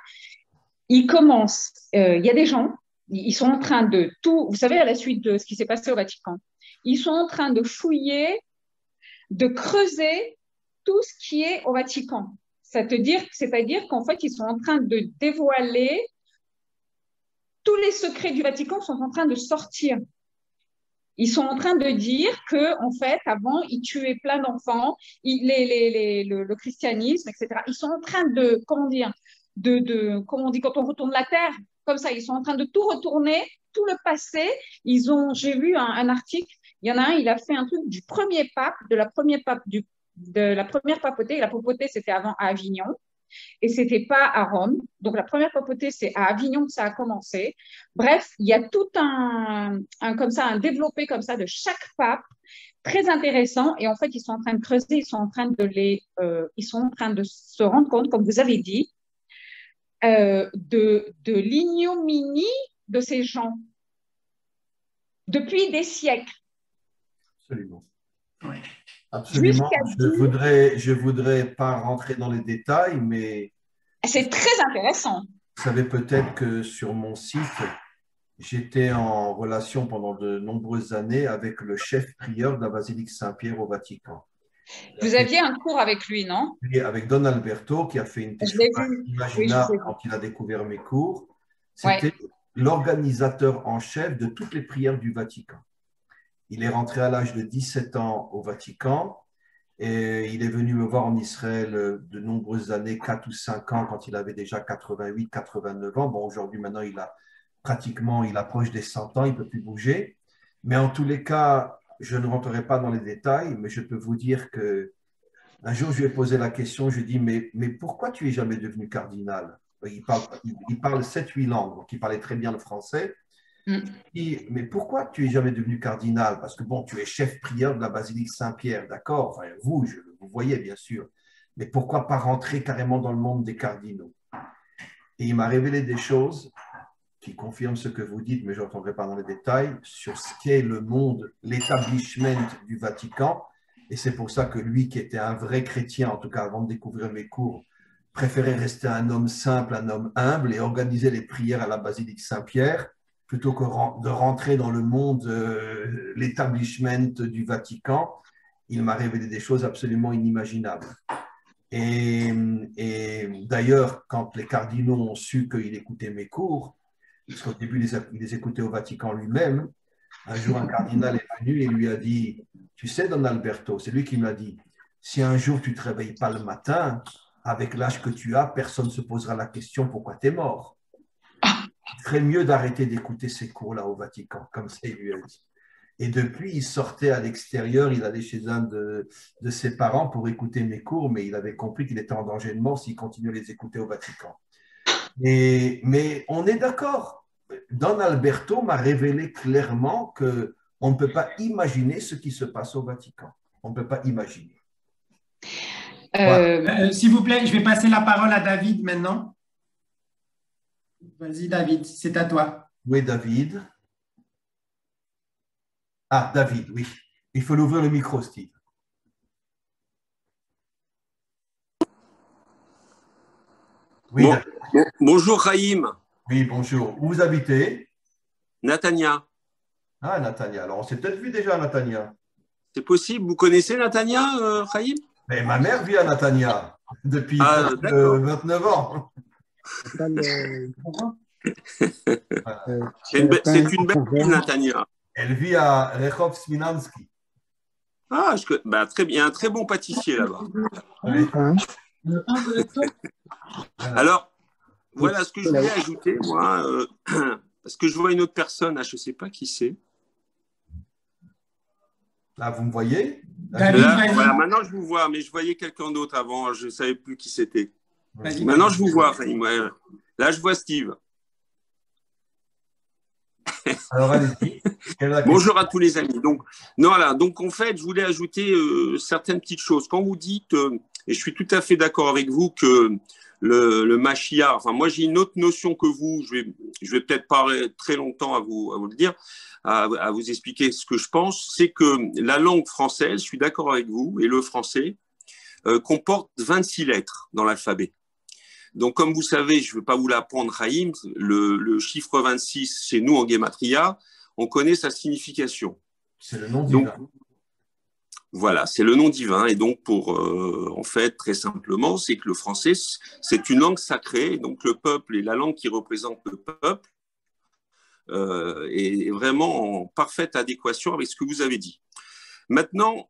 Ils commencent, il y a des gens, ils sont en train de tout, vous savez, à la suite de ce qui s'est passé au Vatican, ils sont en train de fouiller, de creuser tout ce qui est au Vatican. C'est-à-dire qu'en fait, ils sont en train de dévoiler tous les secrets du Vatican sont en train de sortir. Ils sont en train de dire que, en fait, avant, ils tuaient plein d'enfants, le christianisme, etc. Ils sont en train de, comment dire, comment on dit quand on retourne la terre, comme ça, ils sont en train de tout retourner, tout le passé. J'ai vu un article, il y en a un, il a fait un truc du premier pape, de la première papauté. La papauté, c'était avant à Avignon. Et c'était pas à Rome. Donc, la première papauté, c'est à Avignon que ça a commencé. Bref, il y a tout un développé comme ça de chaque pape, très intéressant. Et en fait, ils sont en train de creuser, ils sont en train de se rendre compte, comme vous avez dit, de l'ignominie de ces gens depuis des siècles. Absolument. Ouais. Absolument. Je voudrais pas rentrer dans les détails, mais c'est très intéressant. Vous savez peut-être que sur mon site, j'étais en relation pendant de nombreuses années avec le chef prieur de la basilique Saint-Pierre au Vatican. Vous aviez un cours avec lui, non? Avec Don Alberto, qui a fait une testimoniale imaginable quand il a découvert mes cours. C'était l'organisateur en chef de toutes les prières du Vatican. Il est rentré à l'âge de 17 ans au Vatican et il est venu me voir en Israël de nombreuses années, 4 ou 5 ans, quand il avait déjà 88, 89 ans. Bon, aujourd'hui, maintenant, il approche des 100 ans, il ne peut plus bouger. Mais en tous les cas, je ne rentrerai pas dans les détails, mais je peux vous dire que un jour, je lui ai posé la question, je lui ai dit, mais pourquoi tu n'es jamais devenu cardinal? Il parle 7-8 langues, donc il parlait très bien le français. Mais pourquoi tu n'es jamais devenu cardinal? Parce que bon, tu es chef prieur de la basilique Saint-Pierre, d'accord? Enfin, vous voyez bien sûr. Mais pourquoi pas rentrer carrément dans le monde des cardinaux? Et il m'a révélé des choses qui confirment ce que vous dites, mais je ne rentrerai pas dans les détails, sur ce qu'est le monde, l'établissement du Vatican. Et c'est pour ça que lui, qui était un vrai chrétien, en tout cas avant de découvrir mes cours, préférait rester un homme simple, un homme humble et organiser les prières à la basilique Saint-Pierre plutôt que de rentrer dans le monde, l'établissement du Vatican. Il m'a révélé des choses absolument inimaginables. Et d'ailleurs, quand les cardinaux ont su qu'il écoutait mes cours, parce qu'au début, il les écoutait au Vatican lui-même, un jour, un cardinal est venu et lui a dit, tu sais, Don Alberto, c'est lui qui me l'a dit, si un jour tu ne te réveilles pas le matin, avec l'âge que tu as, personne ne se posera la question pourquoi tu es mort. Il ferait mieux d'arrêter d'écouter ces cours-là au Vatican, comme ça il lui a dit. Et depuis, il sortait à l'extérieur, il allait chez un de ses parents pour écouter mes cours, mais il avait compris qu'il était en danger de mort s'il continuait à les écouter au Vatican. Mais on est d'accord. Don Alberto m'a révélé clairement qu'on ne peut pas imaginer ce qui se passe au Vatican. On ne peut pas imaginer. S'il vous plaît, je vais passer la parole à David maintenant. Vas-y, David, c'est à toi. Oui, David. Ah, David, oui. Il faut l'ouvrir le micro, Steve. Oui, bonjour, Raïm. Oui, bonjour. Où vous habitez? Natania. Ah, Natania. Alors, on s'est peut-être vu déjà, Natania. C'est possible. Vous connaissez Natania, Raïm? Mais ma mère vit à Natania depuis 29 ans. C'est une belle ville, Natania. Elle vit à Rehov Sminansky. Ah, très bien. Un très bon pâtissier là-bas. Oui. Alors, voilà ce que je voulais ajouter, moi, parce que je vois une autre personne, je ne sais pas qui c'est. Là, vous me voyez? David, Là, vas-y. voilà, maintenant je vous vois, mais je voyais quelqu'un d'autre avant, je ne savais plus qui c'était. Vas-y, Maintenant David. je vous vois, Raïm, ouais. Là je vois Steve. Alors, allez-y. Quelle est la question? Bonjour à tous les amis. Donc, non, voilà, donc en fait, je voulais ajouter certaines petites choses. Quand vous dites, et je suis tout à fait d'accord avec vous, que le Mashiach, enfin moi j'ai une autre notion que vous, je vais peut-être parler très longtemps à vous le dire, à vous expliquer ce que je pense, c'est que la langue française, je suis d'accord avec vous, et le français, comporte 26 lettres dans l'alphabet. Donc, comme vous savez, je ne veux pas vous l'apprendre, Raïm, le chiffre 26, chez nous en Gematria, on connaît sa signification. C'est le nom Donc, divin. voilà, c'est le nom divin. Et donc, en fait, très simplement, c'est que le français, c'est une langue sacrée. Donc, le peuple et la langue qui représente le peuple est vraiment en parfaite adéquation avec ce que vous avez dit. Maintenant,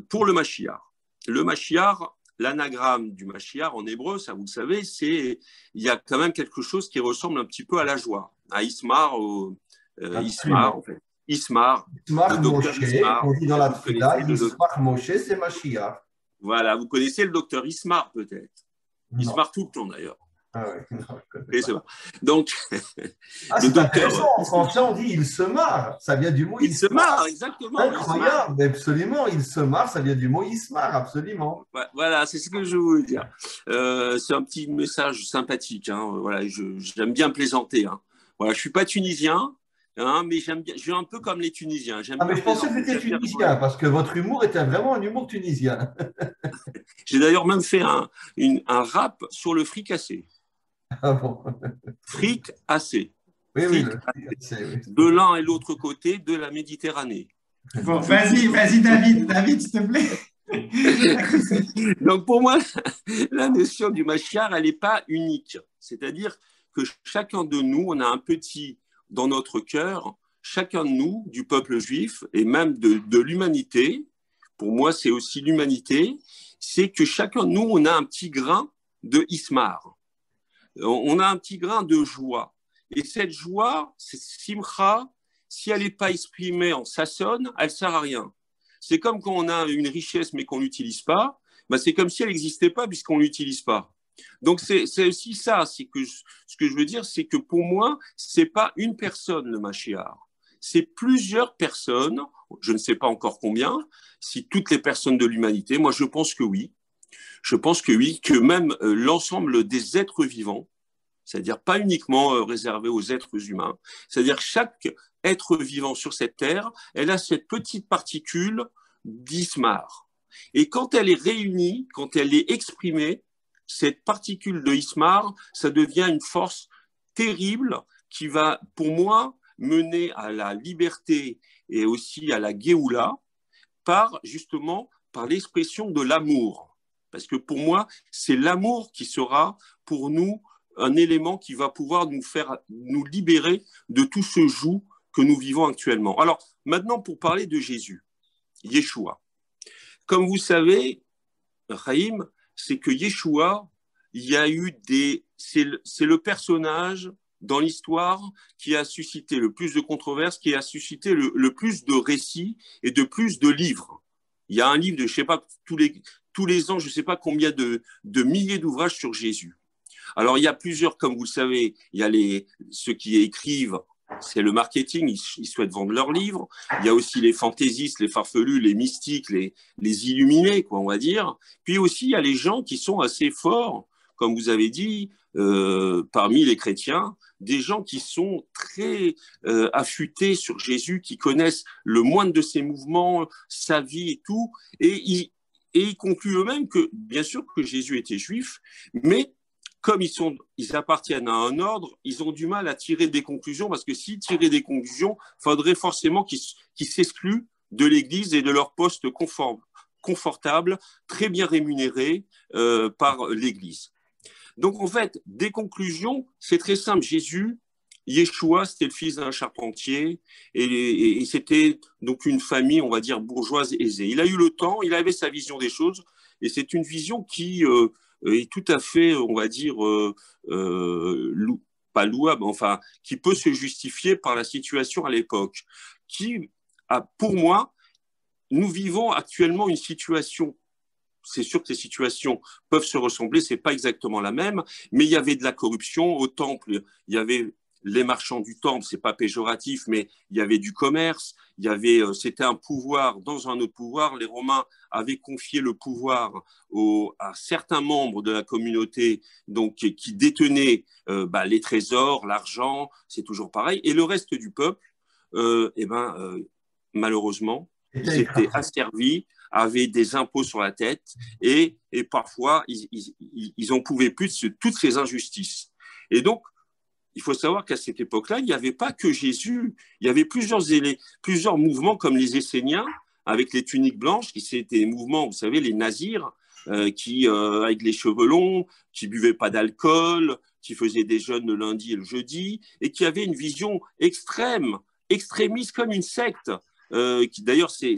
pour le Mashiach. Le Mashiach, l'anagramme du Mashiach en hébreu, ça vous le savez, il y a quand même quelque chose qui ressemble un petit peu à la joie, à Ismar, Ismar, en fait. Ismar, Ismar le docteur Moshe, Ismar. on dit dans la Vous Tfila, connaissez Ismar Moshe, c'est Mashiach. Voilà, vous connaissez le docteur Ismar peut-être. Non. Ismar tout le temps d'ailleurs. Ah ouais, non, je connais Et pas. c'est bon. Donc, Ah, le c'est docteur. intéressant. En français, on dit il se marre. Ça vient du mot Il se marre, exactement. Incroyable, absolument. Il se marre, ça vient du mot Ismar, absolument. Voilà, c'est ce que je voulais dire. C'est un petit message sympathique. Hein. Voilà, j'aime bien plaisanter. Hein. Voilà, je suis pas tunisien, hein, mais j'aime bien. Je suis un peu comme les Tunisiens. Ah, mais je pensais que c'était tunisien parce que votre humour était vraiment un humour tunisien. J'ai d'ailleurs même fait un rap sur le fricassé. Ah bon. Fricassé. Oui, oui, de l'un et l'autre côté de la Méditerranée. Bon, vas-y, David, s'il te plaît. Donc pour moi, la notion du Mashiach, elle n'est pas unique. C'est-à-dire que chacun de nous, on a un petit dans notre cœur, chacun de nous, du peuple juif et même de l'humanité, pour moi c'est aussi l'humanité, c'est que chacun de nous, on a un petit grain de Ismar. On a un petit grain de joie. Et cette joie, cette simcha, si elle n'est pas exprimée en sassonne, elle ne sert à rien. C'est comme quand on a une richesse mais qu'on n'utilise pas, ben c'est comme si elle n'existait pas puisqu'on ne l'utilise pas. Donc c'est aussi ça, c'est que ce que je veux dire, c'est que pour moi, ce n'est pas une personne le Mashiach, c'est plusieurs personnes, je ne sais pas encore combien, si toutes les personnes de l'humanité, moi je pense que oui. Je pense que oui, que même l'ensemble des êtres vivants, c'est-à-dire pas uniquement réservé aux êtres humains, c'est-à-dire chaque être vivant sur cette terre, elle a cette petite particule d'Ismar. Et quand elle est réunie, quand elle est exprimée, cette particule de Ismar, ça devient une force terrible qui va, pour moi, mener à la liberté et aussi à la Géoula justement par l'expression de l'amour. Parce que pour moi, c'est l'amour qui sera pour nous un élément qui va pouvoir nous libérer de tout ce joug que nous vivons actuellement. Alors, maintenant, pour parler de Jésus, Yeshua. Comme vous savez, Chaim, c'est que Yeshua, il y a eu c'est le personnage dans l'histoire qui a suscité le plus de controverses, qui a suscité le plus de récits et de plus de livres. Il y a un livre de, je ne sais pas, tous les ans, je ne sais pas combien de milliers d'ouvrages sur Jésus. Alors, il y a plusieurs, comme vous le savez, il y a ceux qui écrivent, c'est le marketing, ils souhaitent vendre leurs livres. Il y a aussi les fantaisistes, les farfelus, les mystiques, les illuminés, quoi, on va dire. Puis aussi, il y a les gens qui sont assez forts, comme vous avez dit, parmi les chrétiens, des gens qui sont très affûtés sur Jésus, qui connaissent le moindre de ses mouvements, sa vie et tout. Et ils concluent eux-mêmes que, bien sûr, que Jésus était juif, mais comme ils appartiennent à un ordre, ils ont du mal à tirer des conclusions, parce que s'ils tiraient des conclusions, il faudrait forcément qu'ils s'excluent de l'Église et de leur poste confortable, très bien rémunéré par l'Église. Donc, en fait, des conclusions, c'est très simple. Jésus, Yeshua, c'était le fils d'un charpentier et c'était donc une famille, on va dire, bourgeoise aisée. Il a eu le temps, il avait sa vision des choses et c'est une vision qui est tout à fait, on va dire, pas louable, enfin, qui peut se justifier par la situation à l'époque, qui, pour moi, nous vivons actuellement une situation. C'est sûr que ces situations peuvent se ressembler, c'est pas exactement la même, mais il y avait de la corruption au temple, il y avait les marchands du temple, c'est pas péjoratif, mais il y avait du commerce, il y avait, c'était un pouvoir dans un autre pouvoir. Les Romains avaient confié le pouvoir à certains membres de la communauté, donc qui détenaient les trésors, l'argent, c'est toujours pareil, et le reste du peuple, malheureusement, ils étaient asservis, avaient des impôts sur la tête, et parfois ils n'en pouvaient plus de toutes ces injustices. Et donc, il faut savoir qu'à cette époque-là, il n'y avait pas que Jésus. Il y avait plusieurs mouvements comme les Esséniens, avec les tuniques blanches, qui c'était des mouvements, vous savez, les nazirs, qui, avec les cheveux longs, qui ne buvaient pas d'alcool, qui faisaient des jeûnes le lundi et le jeudi, et qui avaient une vision extrémiste comme une secte. D'ailleurs, c'est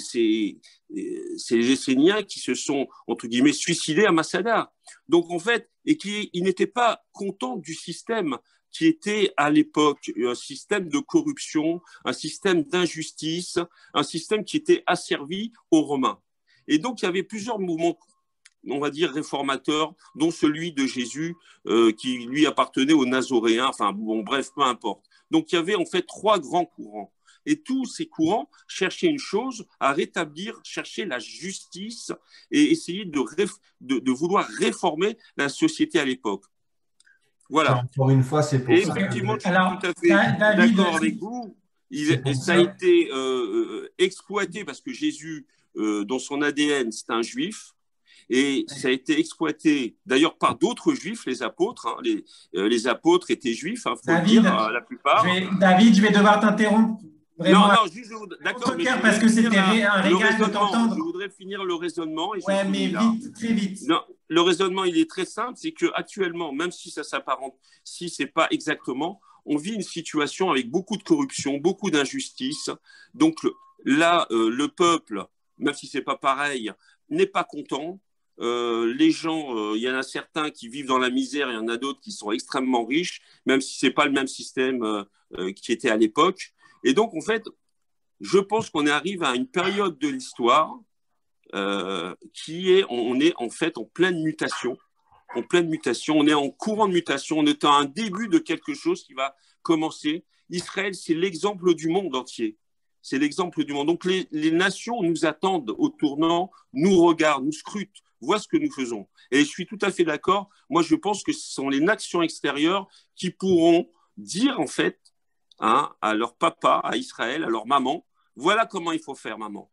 les Esséniens qui se sont, entre guillemets, suicidés à Masada. Donc, en fait, et qui n'étaient pas contents du système qui était à l'époque un système de corruption, un système d'injustice, un système qui était asservi aux Romains. Et donc, il y avait plusieurs mouvements, on va dire, réformateurs, dont celui de Jésus, qui lui appartenait aux Nazoréens, enfin, bon, bref, peu importe. Donc, il y avait en fait 3 grands courants. Et tous ces courants cherchaient une chose, à rétablir, chercher la justice et essayer de vouloir réformer la société à l'époque. Voilà. Encore une fois, c'est pour ça. Effectivement, je suis tout à fait d'accord avec vous. Ça a été exploité parce que Jésus, dans son ADN, c'est un juif. Et ça a été exploité d'ailleurs par d'autres juifs, les apôtres. Hein. Les apôtres étaient juifs, hein, faut le dire, la plupart. David, je vais devoir t'interrompre. Vraiment, d'accord, mais parce que c'était un régal de t'entendre. Je voudrais finir le raisonnement. Ouais, mais vite, très vite. Non, le raisonnement, il est très simple, c'est qu'actuellement, même si ça s'apparente, si ce n'est pas exactement, on vit une situation avec beaucoup de corruption, beaucoup d'injustice. Donc là, le peuple, même si ce n'est pas pareil, n'est pas content. Les gens, il y en a certains qui vivent dans la misère, il y en a d'autres qui sont extrêmement riches, même si ce n'est pas le même système qui était à l'époque. Et donc, en fait, je pense qu'on arrive à une période de l'histoire on est en fait en pleine mutation. On est en courant de mutation, on est à un début de quelque chose qui va commencer. Israël, c'est l'exemple du monde entier. C'est l'exemple du monde. Donc, les nations nous attendent au tournant, nous regardent, nous scrutent, voient ce que nous faisons. Et je suis tout à fait d'accord. Moi, je pense que ce sont les nations extérieures qui pourront dire, en fait, à leur papa, à Israël, à leur maman, voilà comment il faut faire, maman.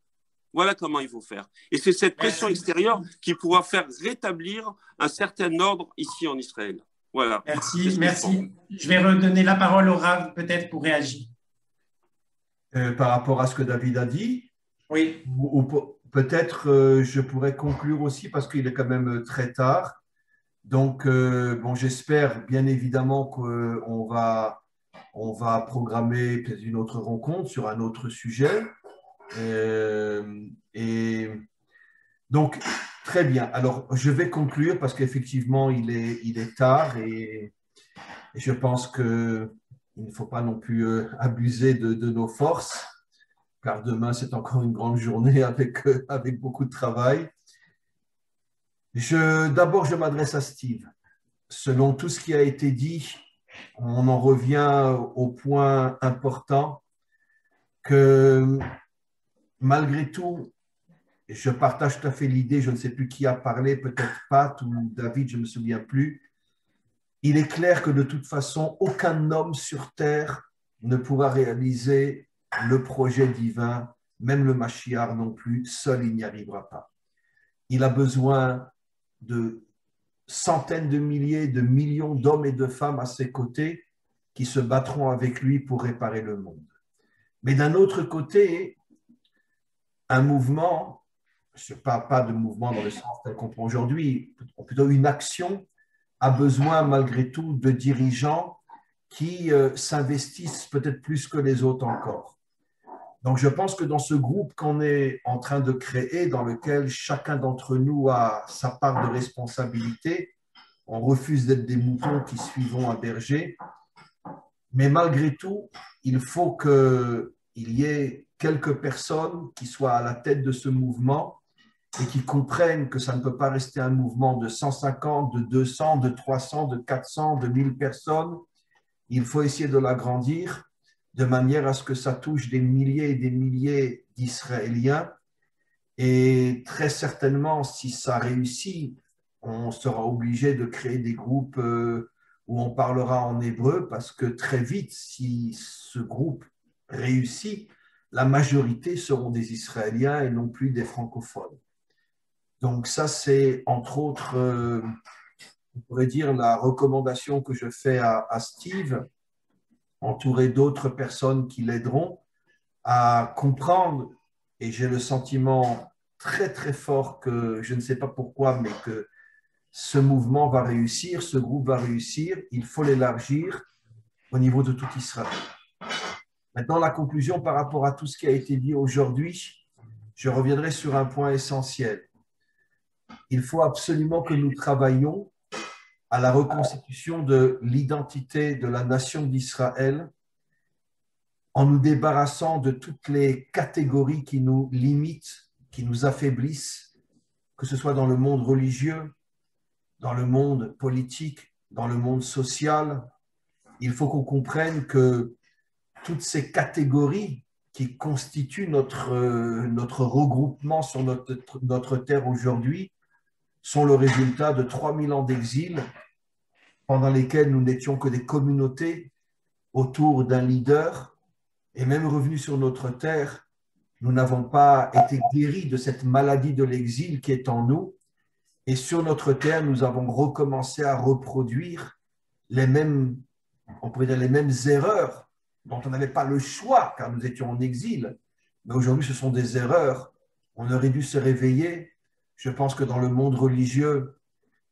Voilà comment il faut faire. Et c'est cette pression extérieure qui pourra faire rétablir un certain ordre ici en Israël. Voilà. Merci. Je vais redonner la parole au Rav peut-être pour réagir. Par rapport à ce que David a dit, oui. Ou peut-être je pourrais conclure aussi parce qu'il est quand même très tard. Donc, j'espère bien évidemment qu'on va programmer peut-être une autre rencontre sur un autre sujet. Et donc, très bien. Alors, je vais conclure parce qu'effectivement, il est tard et je pense qu'il ne faut pas non plus abuser de nos forces, car demain, c'est encore une grande journée avec beaucoup de travail. D'abord, je m'adresse à Steve. Selon tout ce qui a été dit, on en revient au point important que malgré tout, je partage tout à fait l'idée, je ne sais plus qui a parlé, peut-être Pat ou David, je ne me souviens plus. Il est clair que de toute façon, aucun homme sur terre ne pourra réaliser le projet divin, même le Mashiach non plus, seul il n'y arrivera pas. Il a besoin de centaines de milliers, de millions d'hommes et de femmes à ses côtés qui se battront avec lui pour réparer le monde. Mais d'un autre côté, un mouvement, je ne parle pas de mouvement dans le sens tel qu'on prend aujourd'hui, plutôt une action a besoin malgré tout de dirigeants qui s'investissent peut-être plus que les autres encore. Donc je pense que dans ce groupe qu'on est en train de créer, dans lequel chacun d'entre nous a sa part de responsabilité, on refuse d'être des moutons qui suivons un berger, mais malgré tout, il faut qu'il y ait quelques personnes qui soient à la tête de ce mouvement et qui comprennent que ça ne peut pas rester un mouvement de 150, de 200, de 300, de 400, de 1000 personnes. Il faut essayer de l'agrandir de manière à ce que ça touche des milliers et des milliers d'Israéliens. Et très certainement, si ça réussit, on sera obligé de créer des groupes où on parlera en hébreu parce que très vite, si ce groupe réussit, la majorité seront des Israéliens et non plus des francophones. Donc ça, c'est entre autres, on pourrait dire, la recommandation que je fais à Steve, entouré d'autres personnes qui l'aideront à comprendre, et j'ai le sentiment très très fort que, je ne sais pas pourquoi, mais que ce mouvement va réussir, ce groupe va réussir, il faut l'élargir au niveau de tout Israël. Maintenant, la conclusion par rapport à tout ce qui a été dit aujourd'hui, je reviendrai sur un point essentiel. Il faut absolument que nous travaillions à la reconstitution de l'identité de la nation d'Israël en nous débarrassant de toutes les catégories qui nous limitent, qui nous affaiblissent, que ce soit dans le monde religieux, dans le monde politique, dans le monde social. Il faut qu'on comprenne que toutes ces catégories qui constituent notre regroupement sur notre terre aujourd'hui sont le résultat de 3000 ans d'exil pendant lesquels nous n'étions que des communautés autour d'un leader et même revenus sur notre terre, nous n'avons pas été guéris de cette maladie de l'exil qui est en nous et sur notre terre, nous avons recommencé à reproduire les mêmes, on pourrait dire les mêmes erreurs dont on n'avait pas le choix car nous étions en exil. Mais aujourd'hui, ce sont des erreurs. On aurait dû se réveiller. Je pense que dans le monde religieux,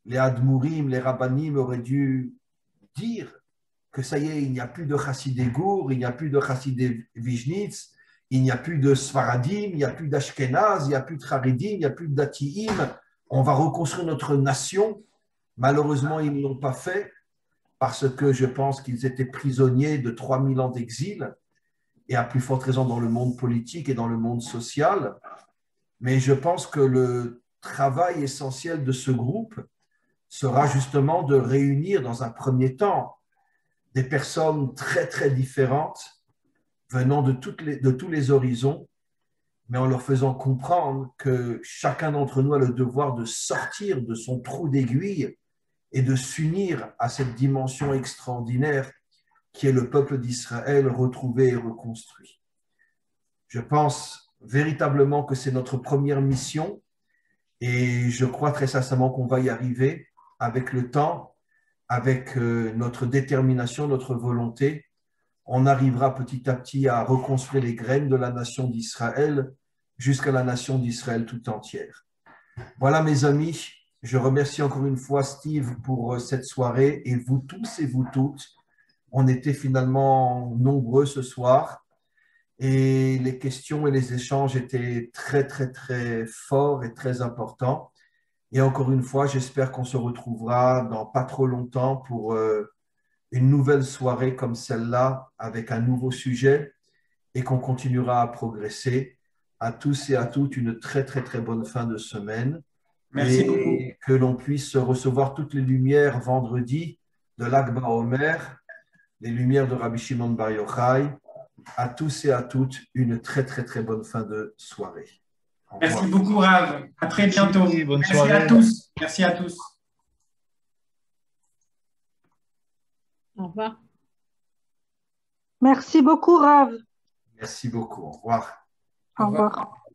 les Admourim, les Rabbanim auraient dû dire que ça y est, il n'y a plus de Chassidé Gour, il n'y a plus de Chassidé Vijnitz, il n'y a plus de Sfaradim, il n'y a plus d'Ashkenaz, il n'y a plus de Haridim, il n'y a plus de Datiim. On va reconstruire notre nation. Malheureusement, ils ne l'ont pas fait parce que je pense qu'ils étaient prisonniers de 3000 ans d'exil et à plus forte raison dans le monde politique et dans le monde social. Mais je pense que le travail essentiel de ce groupe sera justement de réunir dans un premier temps des personnes très, très différentes venant de tous les horizons, mais en leur faisant comprendre que chacun d'entre nous a le devoir de sortir de son trou d'aiguille et de s'unir à cette dimension extraordinaire qui est le peuple d'Israël retrouvé et reconstruit. Je pense véritablement que c'est notre première mission et je crois très sincèrement qu'on va y arriver avec le temps, avec notre détermination, notre volonté. On arrivera petit à petit à reconstruire les graines de la nation d'Israël jusqu'à la nation d'Israël tout entière. Voilà mes amis, je remercie encore une fois Steve pour cette soirée et vous tous et vous toutes. On était finalement nombreux ce soir et les questions et les échanges étaient très très très forts et très importants. Et encore une fois, j'espère qu'on se retrouvera dans pas trop longtemps pour une nouvelle soirée comme celle-là avec un nouveau sujet et qu'on continuera à progresser. À tous et à toutes, une très, très, très bonne fin de semaine. Merci beaucoup. Et que l'on puisse recevoir toutes les lumières vendredi de l'Akba Omer, les lumières de Rabbi Shimon Bar Yochai. À tous et à toutes, une très, très, très bonne fin de soirée. Merci beaucoup, Rav. À très bientôt. Bonne Merci soirée. à tous. Merci à tous. Au revoir. Merci beaucoup, Rav. Merci beaucoup. Au revoir. Au revoir.